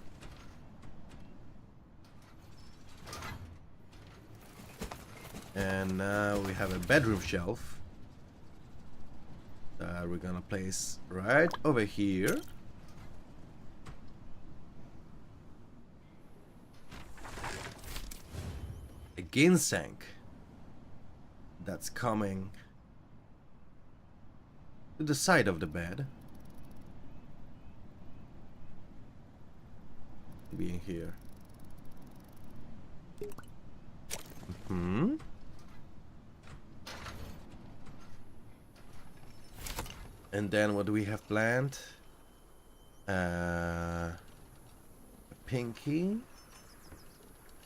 A: And now we have a bedroom shelf that we're gonna place right over here. A ginseng that's coming to the side of the bed. Being here. And then what do we have planned? A pinky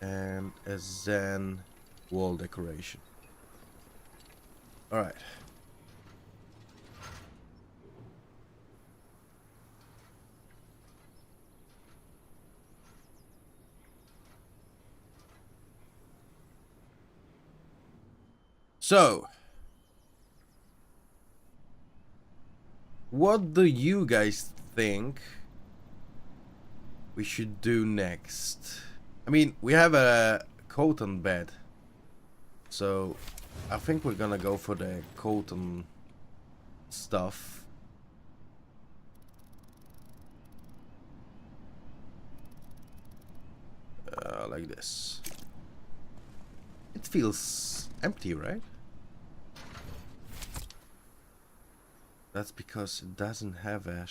A: and a Zen wall decoration. All right. So, what do you guys think we should do next? I mean, we have a cotton bed, so I think we're gonna go for the cotton stuff. Like this. It feels empty, right? That's because it doesn't have a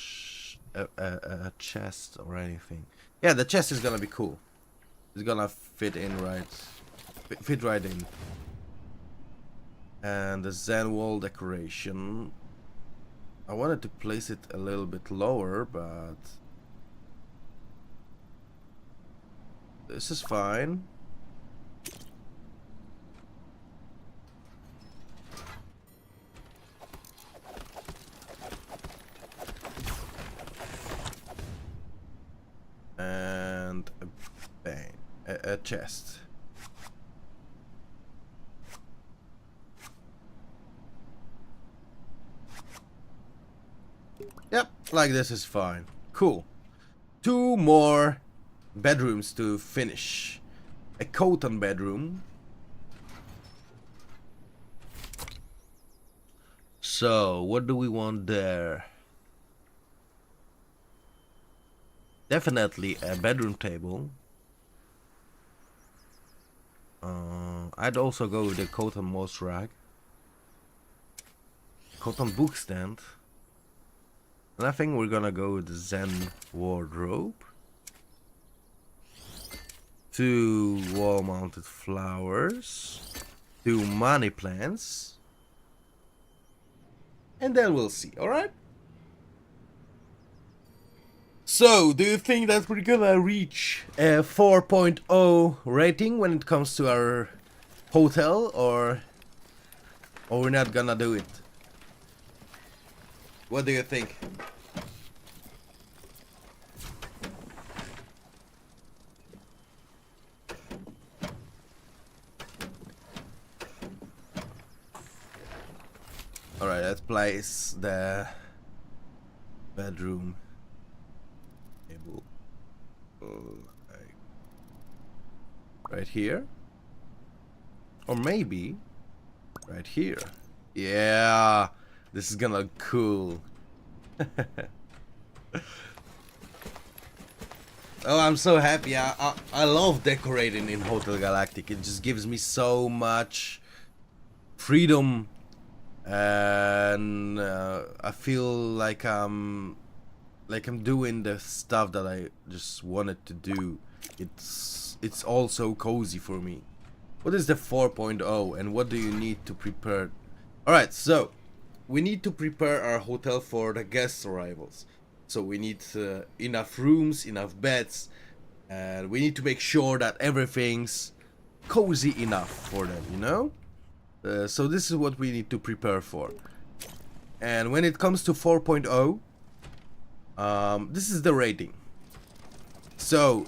A: chest or anything. Yeah, the chest is gonna be cool. It's gonna fit in right, fit right in. And the Zen wall decoration. I wanted to place it a little bit lower, but this is fine. And a bang, a chest. Yep, like this is fine. Cool. 2 more bedrooms to finish. A cotton bedroom. So, what do we want there? Definitely a bedroom table. I'd also go with the cotton moss rack. Cotton book stand. And I think we're gonna go with the Zen wardrobe. 2 wall-mounted flowers. 2 money plants. And then we'll see, alright? So, do you think that we're gonna reach a 4.0 rating when it comes to our hotel, or we're not gonna do it? What do you think? Alright, let's place the bedroom table right here, or maybe right here. Yeah, this is gonna look cool. Oh, I'm so happy. I love decorating in HotelGalactic. It just gives me so much freedom, and I feel like I'm doing the stuff that I just wanted to do. It's all so cozy for me. What is the 4.0 and what do you need to prepare? Alright, so we need to prepare our hotel for the guest arrivals. So we need enough rooms, enough beds, and we need to make sure that everything's cozy enough for them, you know? So this is what we need to prepare for. And when it comes to 4.0, this is the rating. So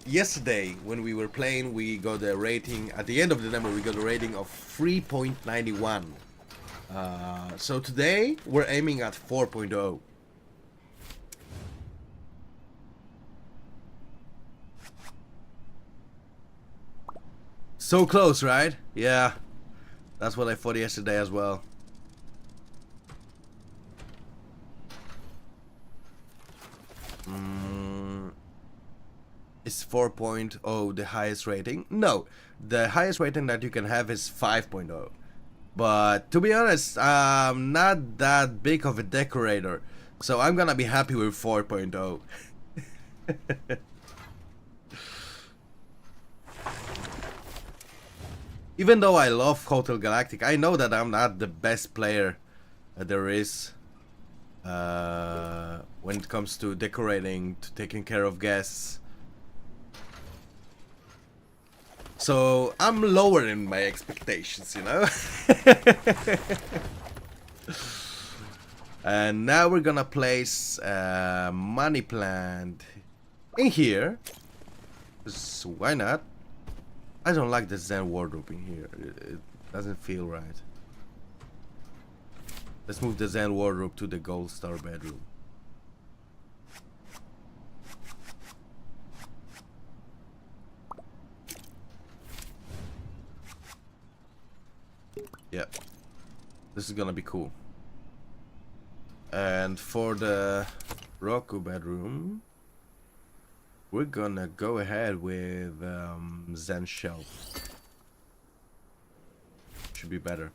A: yesterday when we were playing, we got a rating, at the end of the demo we got a rating of 3.91. So today we're aiming at 4.0. So close, right? Yeah, that's what I thought yesterday as well. Is 4.0 the highest rating? No, the highest rating that you can have is 5.0. But to be honest, I'm not that big of a decorator, so I'm gonna be happy with 4.0. Even though I love HotelGalactic, I know that I'm not the best player there is when it comes to decorating, to taking care of guests. So I'm lowering my expectations, you know. And now we're gonna place a money plant in here. So why not? I don't like the Zen wardrobe in here. It doesn't feel right. Let's move the Zen wardrobe to the gold star bedroom. Yep. This is gonna be cool. And for the Roku bedroom, we're gonna go ahead with Zen shelf. Should be better.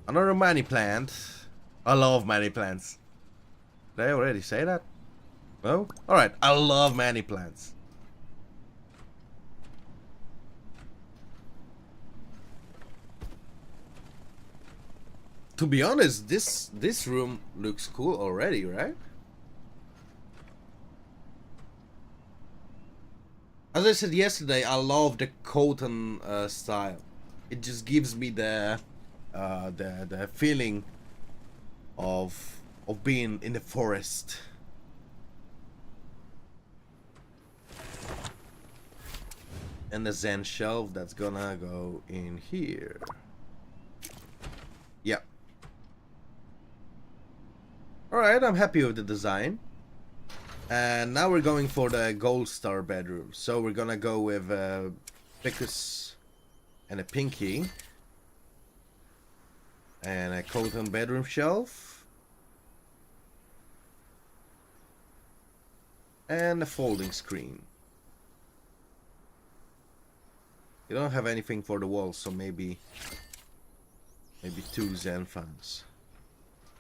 A: Another money plant. I love money plants. Did I already say that? No? Alright, I love money plants. To be honest, this room looks cool already, right? As I said yesterday, I love the cotton style. It just gives me the feeling of being in the forest. And the Zen shelf that's gonna go in here. Yeah. Alright, I'm happy with the design. And now we're going for the gold star bedroom. So we're gonna go with Picus and a Pinky. And a cotton bedroom shelf. And a folding screen. You don't have anything for the walls, so maybe 2 Zen fans.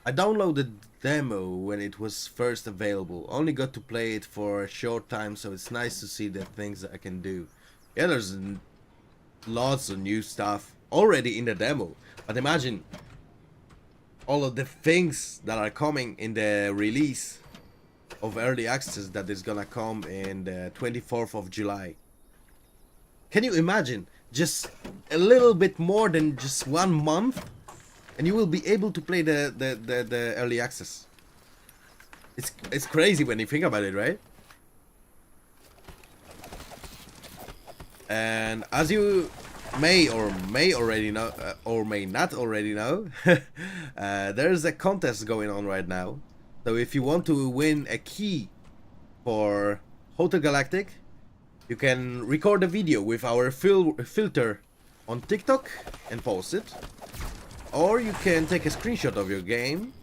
A: I downloaded demo when it was first available. Only got to play it for a short time, so it's nice to see the things that I can do. Yeah, there's lots of new stuff already in the demo. But imagine all of the things that are coming in the release of early access that is gonna come in the 24th of July. Can you imagine? Just a little bit more than just 1 month, and you will be able to play the early access. It's crazy when you think about it, right? And as you may already know, or may not already know, there's a contest going on right now. So if you want to win a key for HotelGalactic, you can record a video with our filter on TikTok and post it. Or you can take a screenshot of your game,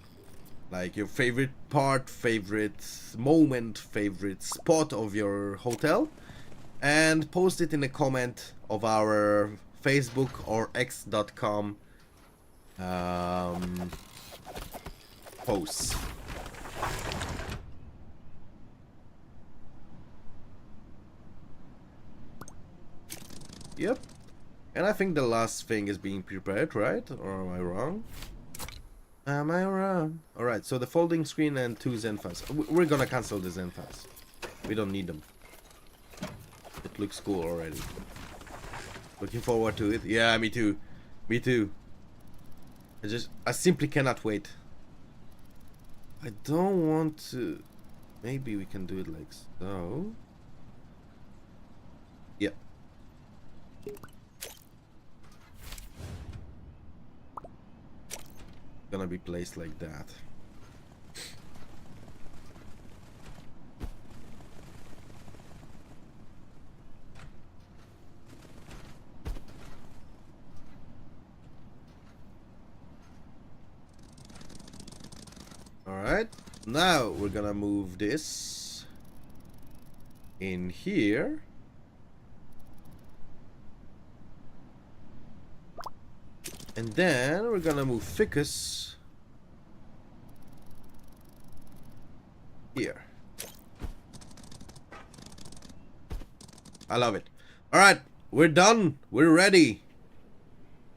A: like your favorite part, favorite moment, favorite spot of your hotel, and post it in a comment of our Facebook or x.com posts. Yep. And I think the last thing is being prepared, right? Or am I wrong? Am I wrong? Alright, so the folding screen and 2 Zen fans. We're gonna cancel the Zen fans. We don't need them. It looks cool already. Looking forward to it. Yeah, me too. Me too. I simply cannot wait. I don't want to... Maybe we can do it like so. Yep. Gonna be placed like that. Alright, now we're gonna move this in here. And then we're gonna move Ficus here. I love it. Alright, we're done. We're ready.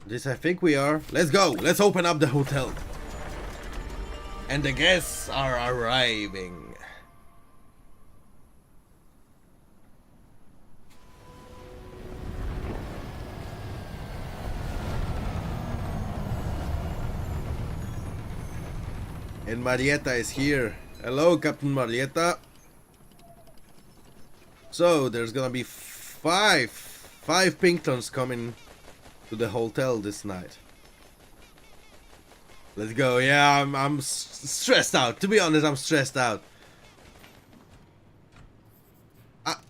A: This I think we are. Let's go. Let's open up the hotel. And the guests are arriving. And Marietta is here. Hello, Captain Marietta. So there's gonna be 5 5 Pinktons coming to the hotel this night. Let's go. Yeah, I'm stressed out. To be honest, I'm stressed out.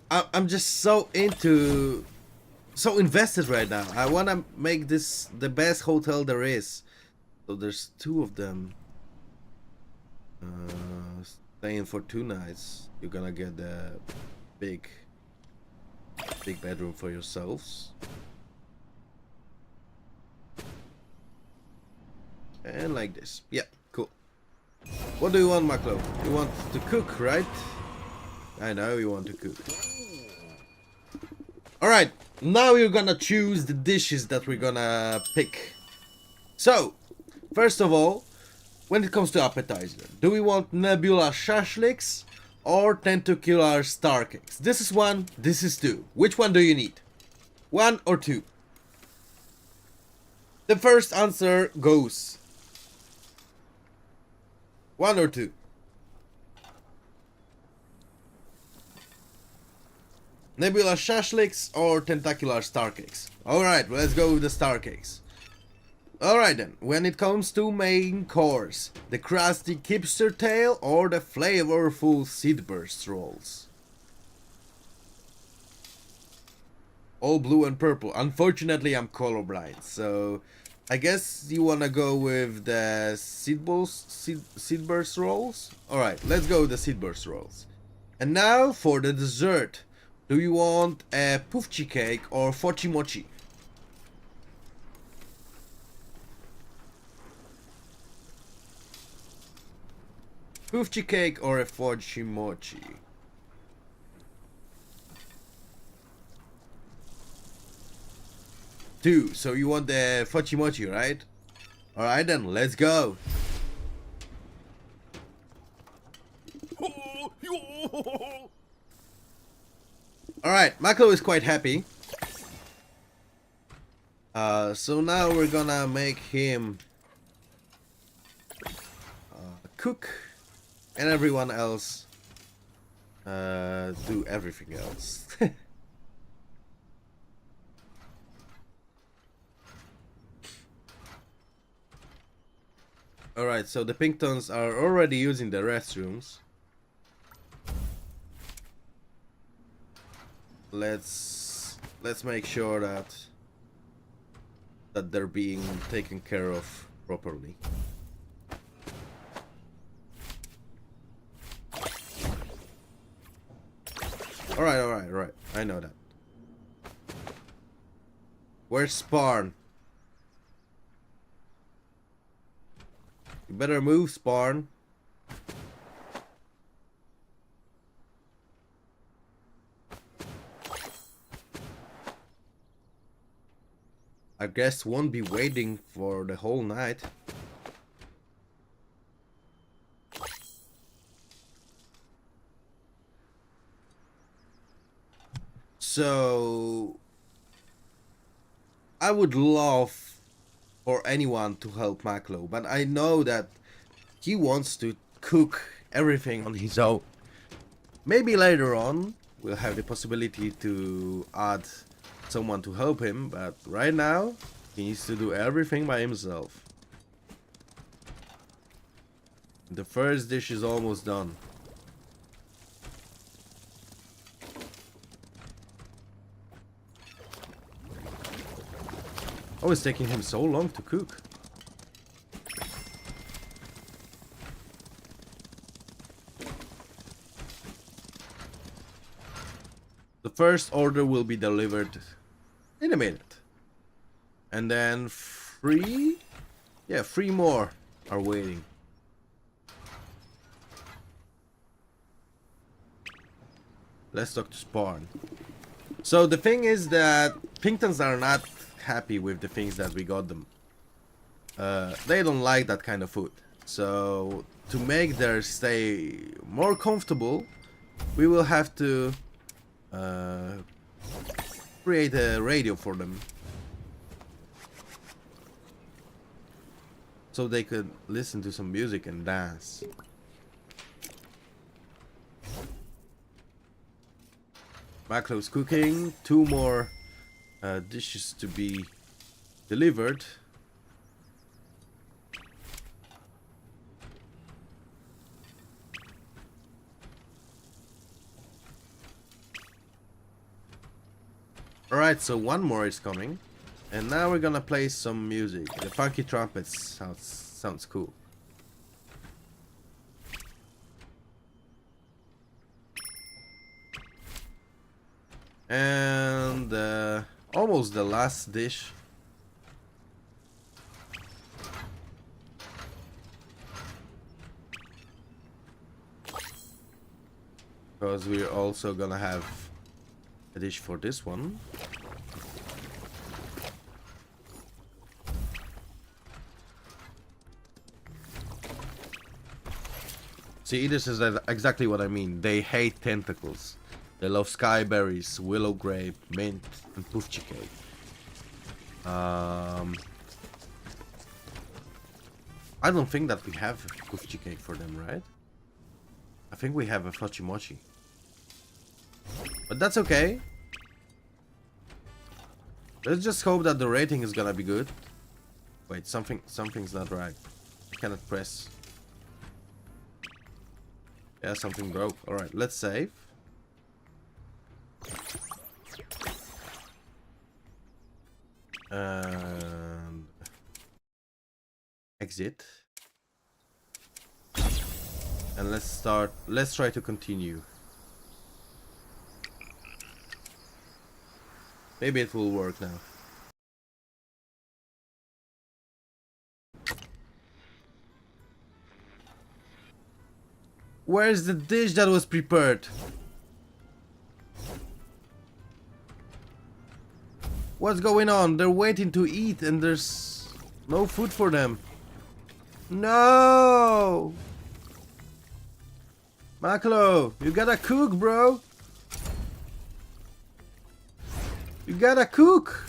A: I'm just so invested right now. I wanna make this the best hotel there is. So there's 2 of them. Staying for 2 nights. You're gonna get a big bedroom for yourselves. And like this. Yeah, cool. What do you want, Maklo? You want to cook, right? I know you want to cook. Alright, now you're gonna choose the dishes that we're gonna pick. So, first of all, when it comes to appetizer, do we want nebula shashliks or tentacular star cakes? This is 1, this is 2. Which one do you need? 1 or 2? The first answer goes 1 or 2. Nebula shashliks or tentacular star cakes? Alright, let's go with the star cakes. Alright then, when it comes to main course, the crusty kipster tail or the flavorful seedburst rolls? All blue and purple. Unfortunately, I'm colorblind, so I guess you wanna go with the seedburst rolls? Alright, let's go with the seedburst rolls. And now for the dessert. Do you want a pufchi cake or fochi mochi? Pufchi cake or a fochi mochi? Two. So you want the fochi mochi, right? Alright then, let's go. Alright, Mako is quite happy. So now we're gonna make him cook, and everyone else do everything else. Alright, so the Pinktons are already using the restrooms. Let's make sure that they're being taken care of properly. Alright. I know that. Where's Sparn? You better move, Sparn. I guess won't be waiting for the whole night. So I would love for anyone to help Maklo, but I know that he wants to cook everything on his own. Maybe later on we'll have the possibility to add someone to help him, but right now he needs to do everything by himself. The first dish is almost done. Oh, it's taking him so long to cook. The first order will be delivered in a minute. And then 3 more are waiting. Let's talk to Spawn. So the thing is that Pinktons are not happy with the things that we got them. They don't like that kind of food. So to make their stay more comfortable, we will have to create a radio for them, so they could listen to some music and dance. Maklo's cooking. 2 more dishes to be delivered. Alright, so one more is coming. And now we're gonna play some music. The funky trumpets sounds cool. And almost the last dish. Because we're also gonna have a dish for this one. See, this is exactly what I mean. They hate tentacles. They love skyberries, willow grape, mint, and puffy cake. I don't think that we have puffy cake for them, right? I think we have a fudgy mochi. But that's okay. Let's just hope that the rating is gonna be good. Wait, something's not right. I cannot press. Yeah, something broke. Alright, let's save. And exit. And let's try to continue. Maybe it will work now. Where's the dish that was prepared? What's going on? They're waiting to eat and there's no food for them. No! Maklo, you gotta cook, bro. You gotta cook.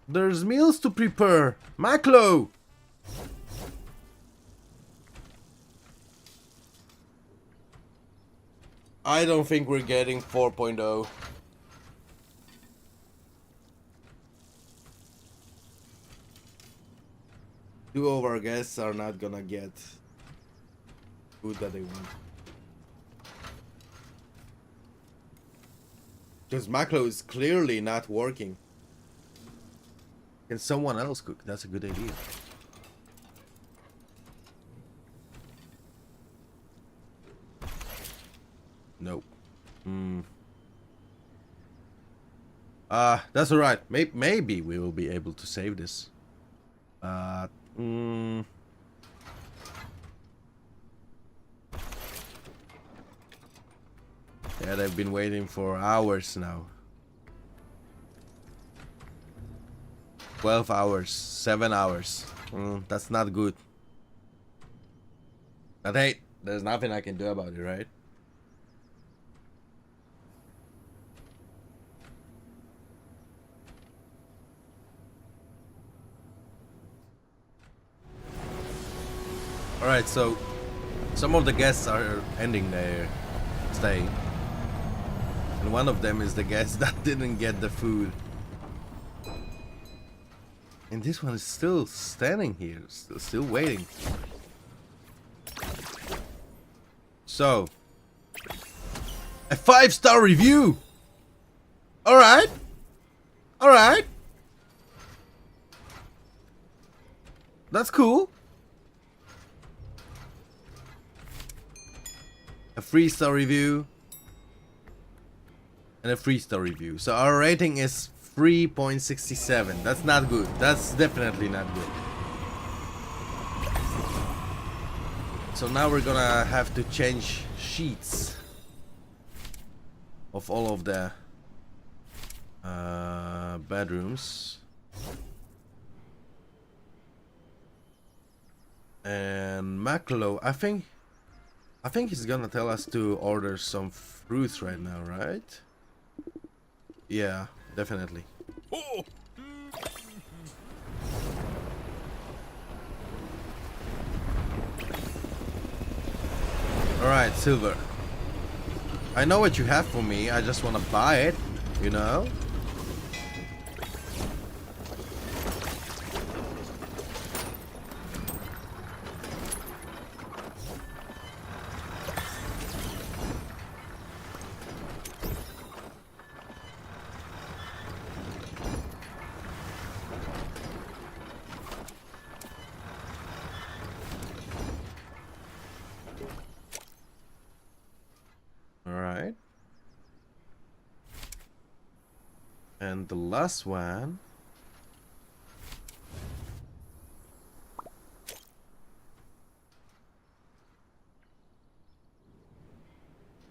A: There's meals to prepare. Maklo! I don't think we're getting 4.0. Two of our guests are not gonna get food that they want. Because Maklo is clearly not working. Can someone else cook? That's a good idea. Nope. That's alright. Maybe we will be able to save this. Yeah, they've been waiting for hours now. 12 hours, 7 hours. That's not good. But hey, there's nothing I can do about it, right? Alright, so some of the guests are ending their stay. And one of them is the guest that didn't get the food. And this one is still standing here, still waiting. So, a 5-star review. Alright. Alright. That's cool. A 3-star review. And a 3-star review. So our rating is 3.67. That's not good. That's definitely not good. So now we're gonna have to change sheets of all of the bedrooms. And Maklo, I think he's gonna tell us to order some fruits right now, right? Yeah, definitely. Alright, silver. I know what you have for me, I just wanna buy it, you know? Alright. And the last one.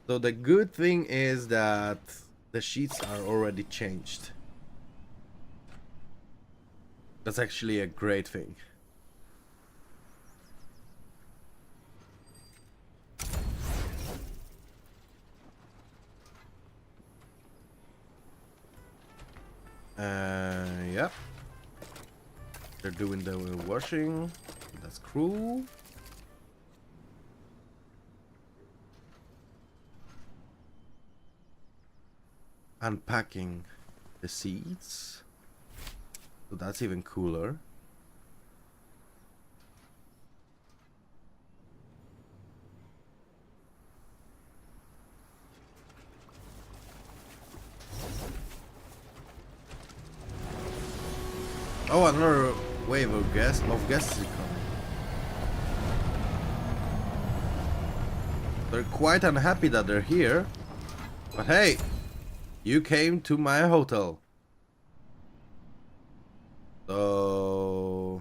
A: So the good thing is that the sheets are already changed. That's actually a great thing. Yep. They're doing the washing. That's cool. Unpacking the seeds. So that's even cooler. Oh, another wave of guests is coming. They're quite unhappy that they're here. But hey, you came to my hotel. So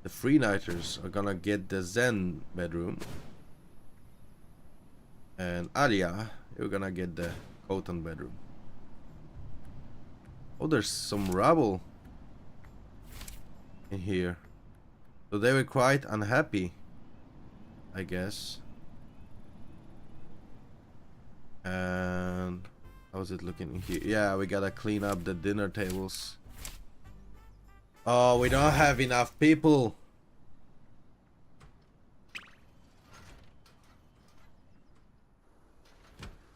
A: the free nighters are gonna get the Zen bedroom. And Alia, you're gonna get the Cotton bedroom. Oh, there's some rubble in here. So they were quite unhappy, I guess. And how's it looking in here? Yeah, we gotta clean up the dinner tables. Oh, we don't have enough people.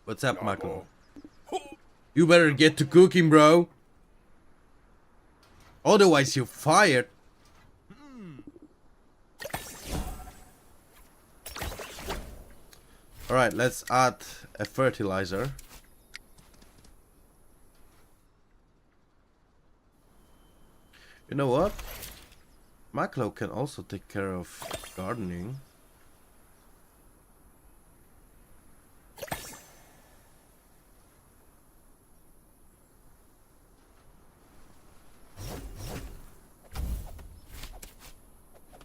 A: What's up, Michael? You better get to cooking, bro. Otherwise, you're fired. Alright, let's add a fertilizer. You know what? Maklo can also take care of gardening.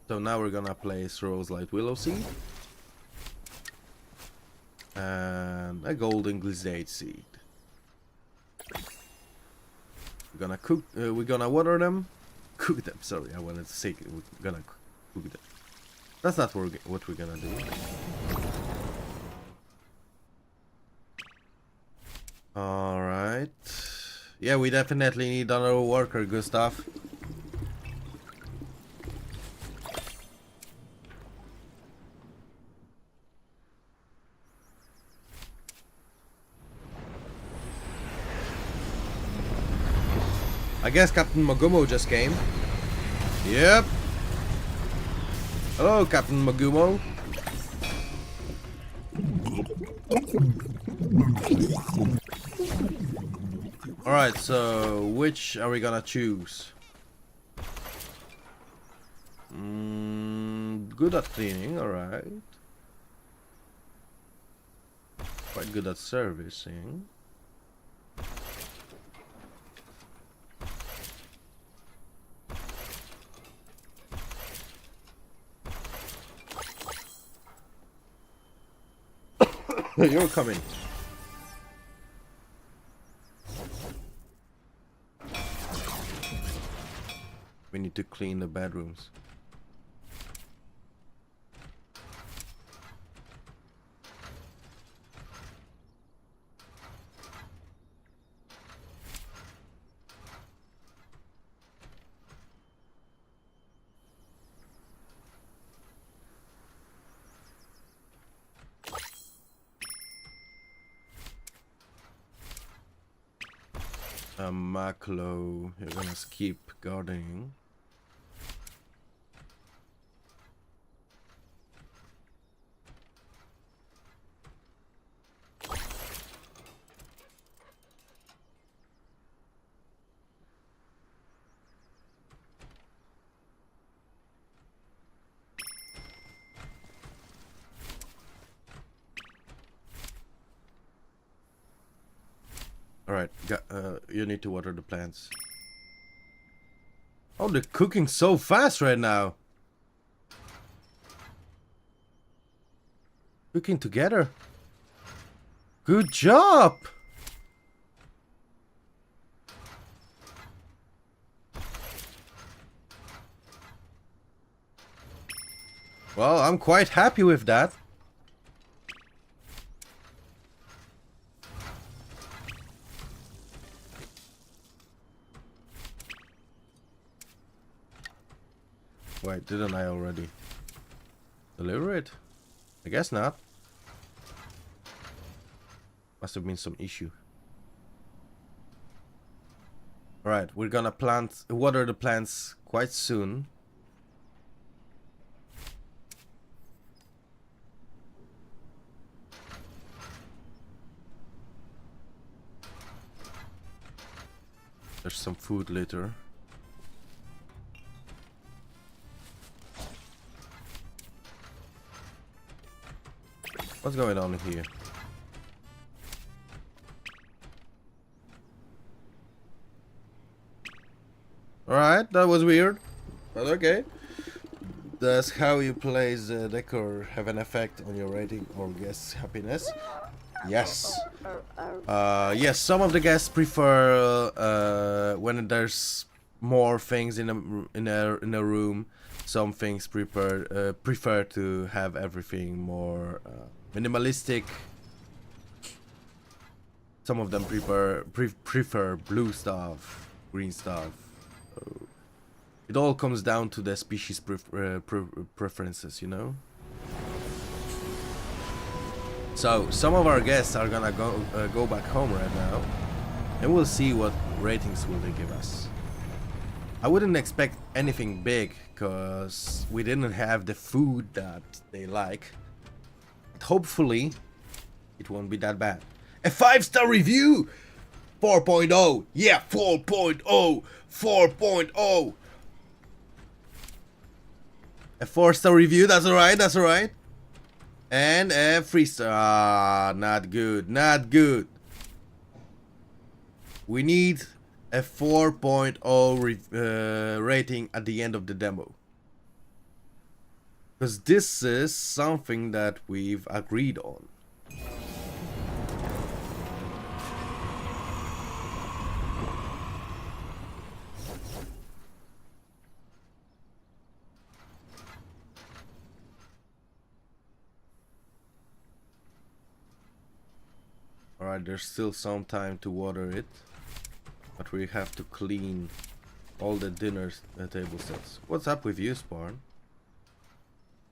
A: So now we're gonna place Rose Light Willow Seed. And a golden glissade seed. We're gonna cook. We're gonna water them, cook them. Sorry, I wanted to say we're gonna cook them. That's not what we're gonna do. All right. Yeah, we definitely need another worker, Gustav. I guess Captain Magumo just came. Yep. Hello, Captain Magumo. Alright, so which are we gonna choose? Good at cleaning, alright. Quite good at servicing. You're coming. We need to clean the bedrooms. Maclo. You're gonna skip gardening. Alright, you need to water the plants. Oh, they're cooking so fast right now. Cooking together. Good job! Well, I'm quite happy with that. Wait, didn't I already deliver it? I guess not. Must have been some issue. Alright, we're gonna water the plants quite soon. There's some food litter. What's going on here? Alright, that was weird. But okay. Does how you place the decor have an effect on your rating or guests' happiness? Yes. Yes, some of the guests prefer when there's more things in a room. Some things prefer to have everything more minimalistic. Some of them prefer blue stuff, green stuff. It all comes down to the species preferences, you know. So some of our guests are gonna go back home right now, and we'll see what ratings will they give us. I wouldn't expect anything big, cause we didn't have the food that they like. But hopefully, it won't be that bad. A 5-star review, 4.0. Yeah, 4.0, 4.0. A 4-star review. That's alright. That's alright. And a 3-star. Ah, not good. Not good. We need a 4.0 rating at the end of the demo. Because this is something that we've agreed on. Alright, there's still some time to water it. But we have to clean all the dinner table sets. What's up with you, Spawn?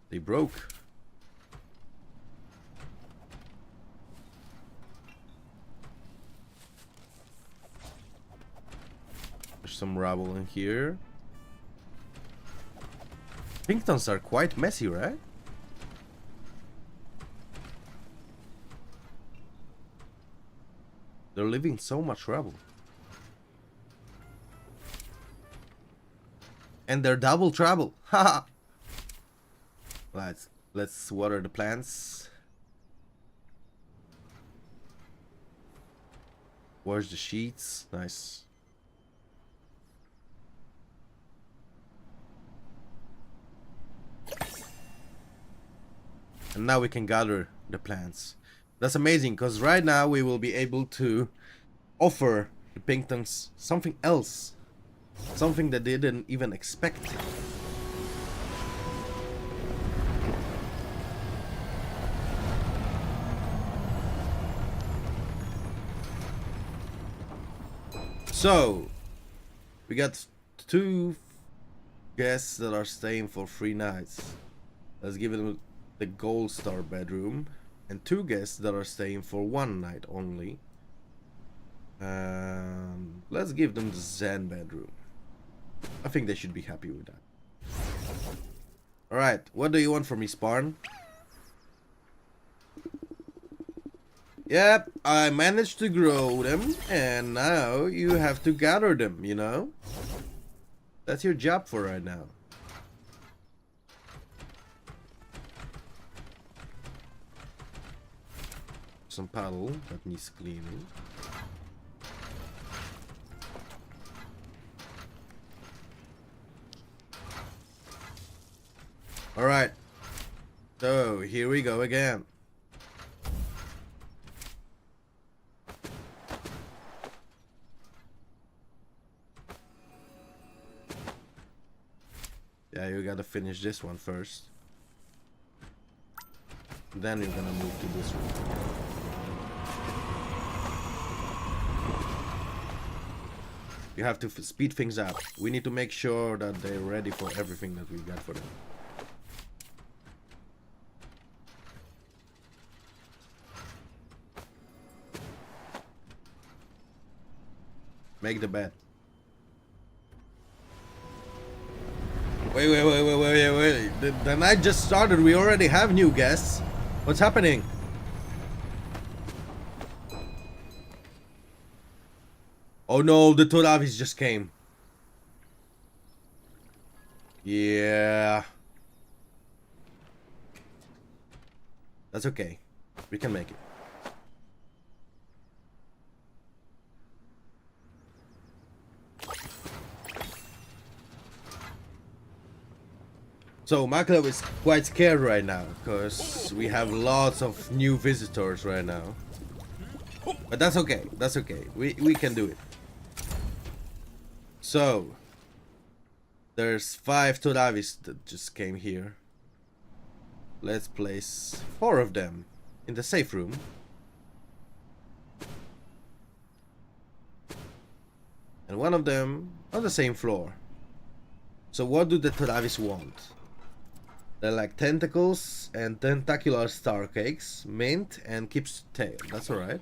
A: They broke. There's some rubble in here. Pingtons are quite messy, right? They're leaving so much rubble. And they're double trouble. Haha. Let's water the plants. Wash the sheets. Nice. And now we can gather the plants. That's amazing, because right now we will be able to offer the Pingtons something else. Something that they didn't even expect. So, we got 2 guests that are staying for 3 nights. Let's give them the gold star bedroom. And 2 guests that are staying for 1 night only. Let's give them the Zen bedroom. I think they should be happy with that. Alright, what do you want from me, Sparn? Yep, I managed to grow them, and now you have to gather them, you know? That's your job for right now. Some paddle that needs cleaning. Alright, so here we go again. Yeah, you gotta finish this one first. Then you're gonna move to this one. You have to speed things up. We need to make sure that they're ready for everything that we got for them. Make the bed. Wait. The night just started. We already have new guests. What's happening? Oh no, the Todavis just came. Yeah. That's okay. We can make it. So Maklo is quite scared right now because we have lots of new visitors right now. But that's okay. That's okay. We can do it. So there's 5 Todavis that just came here. Let's place 4 of them in the safe room. And 1 of them on the same floor. So what do the Todavis want? They're like tentacles and tentacular star cakes, mint and keeps tail. That's alright.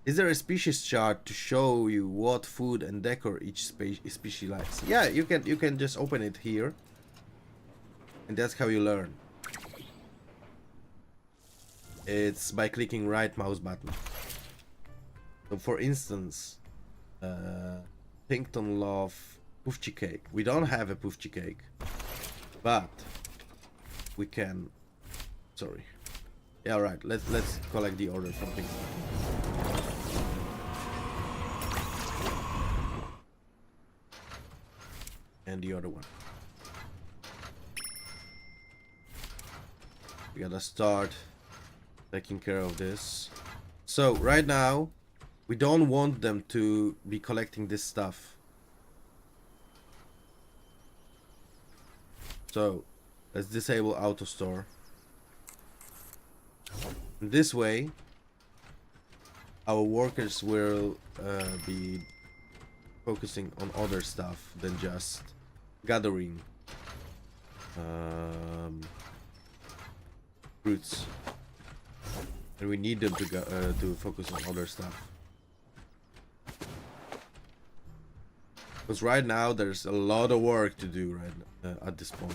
A: Is there a species chart to show you what food and decor each species likes? Yeah, you can just open it here. And that's how you learn. It's by clicking right mouse button. So for instance, Pinkton love Puffchi cake. We don't have a Puffchi cake, but we can. Sorry. Yeah, right. Let's collect the order from Pinkton. And the other one. We gotta start taking care of this. So right now we don't want them to be collecting this stuff. So let's disable auto store. And this way our workers will be focusing on other stuff than just gathering fruits. And we need them to focus on other stuff. Because right now there's a lot of work to do at this point.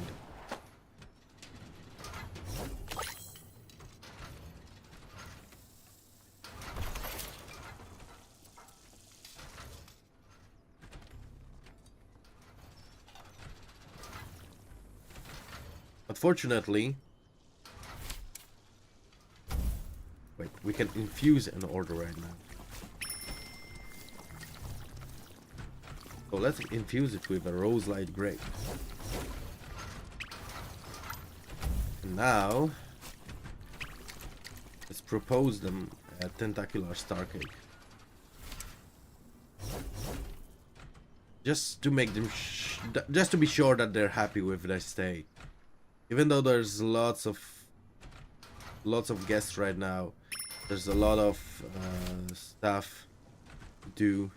A: Unfortunately, wait, we can infuse an order right now. So let's infuse it with a rose light grape. And now let's propose them a tentacular star cake. Just to make them just to be sure that they're happy with their stay. Even though there's lots of guests right now, there's a lot of stuff to do.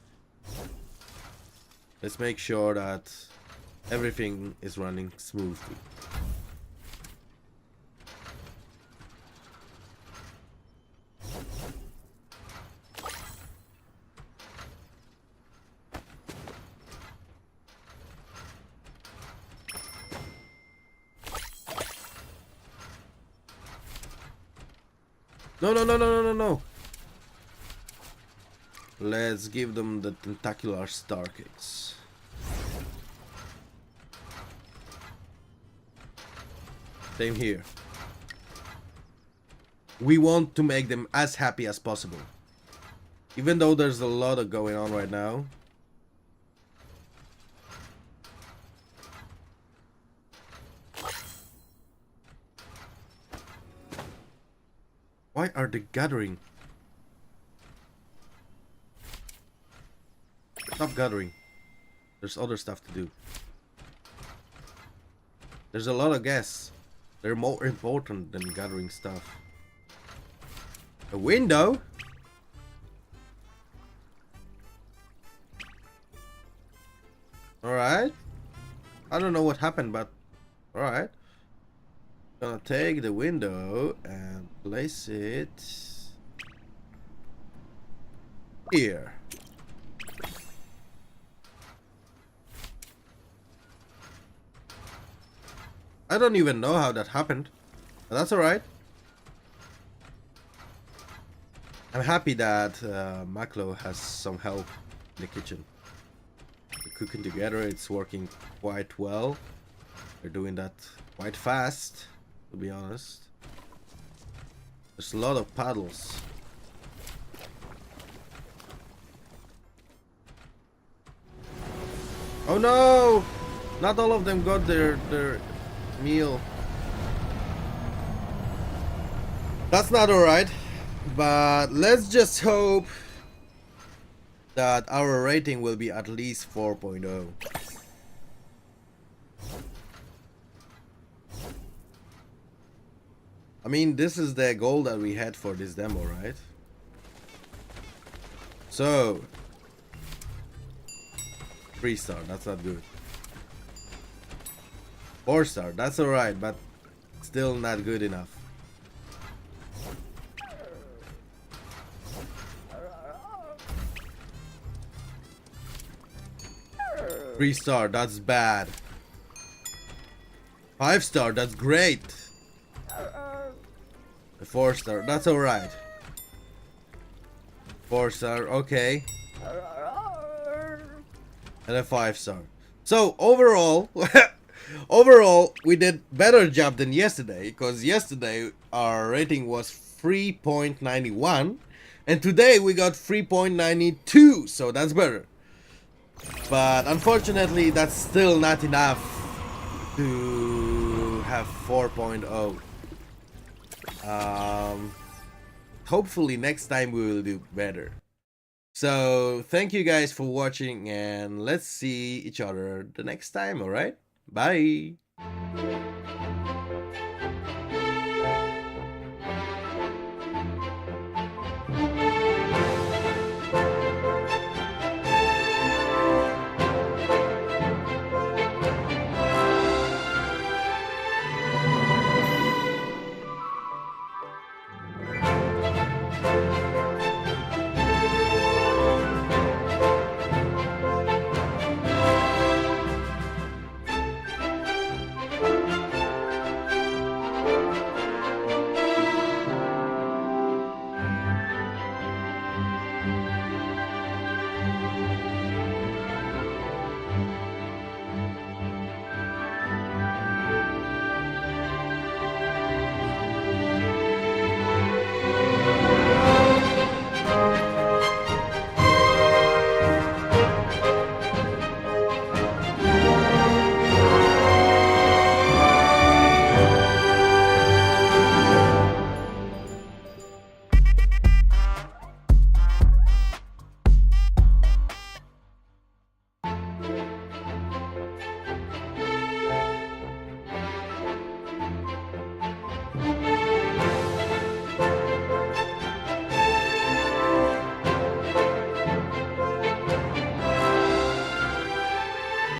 A: Let's make sure that everything is running smoothly. No, no, no, no, no, no, no. Let's give them the tentacular star kicks. Same here. We want to make them as happy as possible. Even though there's a lot of going on right now. Why are they gathering? Stop gathering. There's other stuff to do. There's a lot of guests. They're more important than gathering stuff. A window? Alright. I don't know what happened, but alright. Gonna take the window and place it here. I don't even know how that happened, but that's alright. I'm happy that Maklo has some help in the kitchen. We're cooking together, it's working quite well. They're doing that quite fast, to be honest. There's a lot of paddles. Oh no! Not all of them got their meal. That's not alright, but let's just hope that our rating will be at least 4.0. I mean, this is the goal that we had for this demo, right? So 3-star, that's not good. 4-star, that's alright, but still not good enough. 3-star, that's bad. 5-star, that's great. A 4-star, that's alright. 4-star, okay. And a 5-star. So overall, overall, we did better job than yesterday, because yesterday our rating was 3.91, and today we got 3.92, so that's better. But unfortunately, that's still not enough to have 4.0. Hopefully next time we will do better. So thank you guys for watching, and let's see each other the next time, alright? Bye!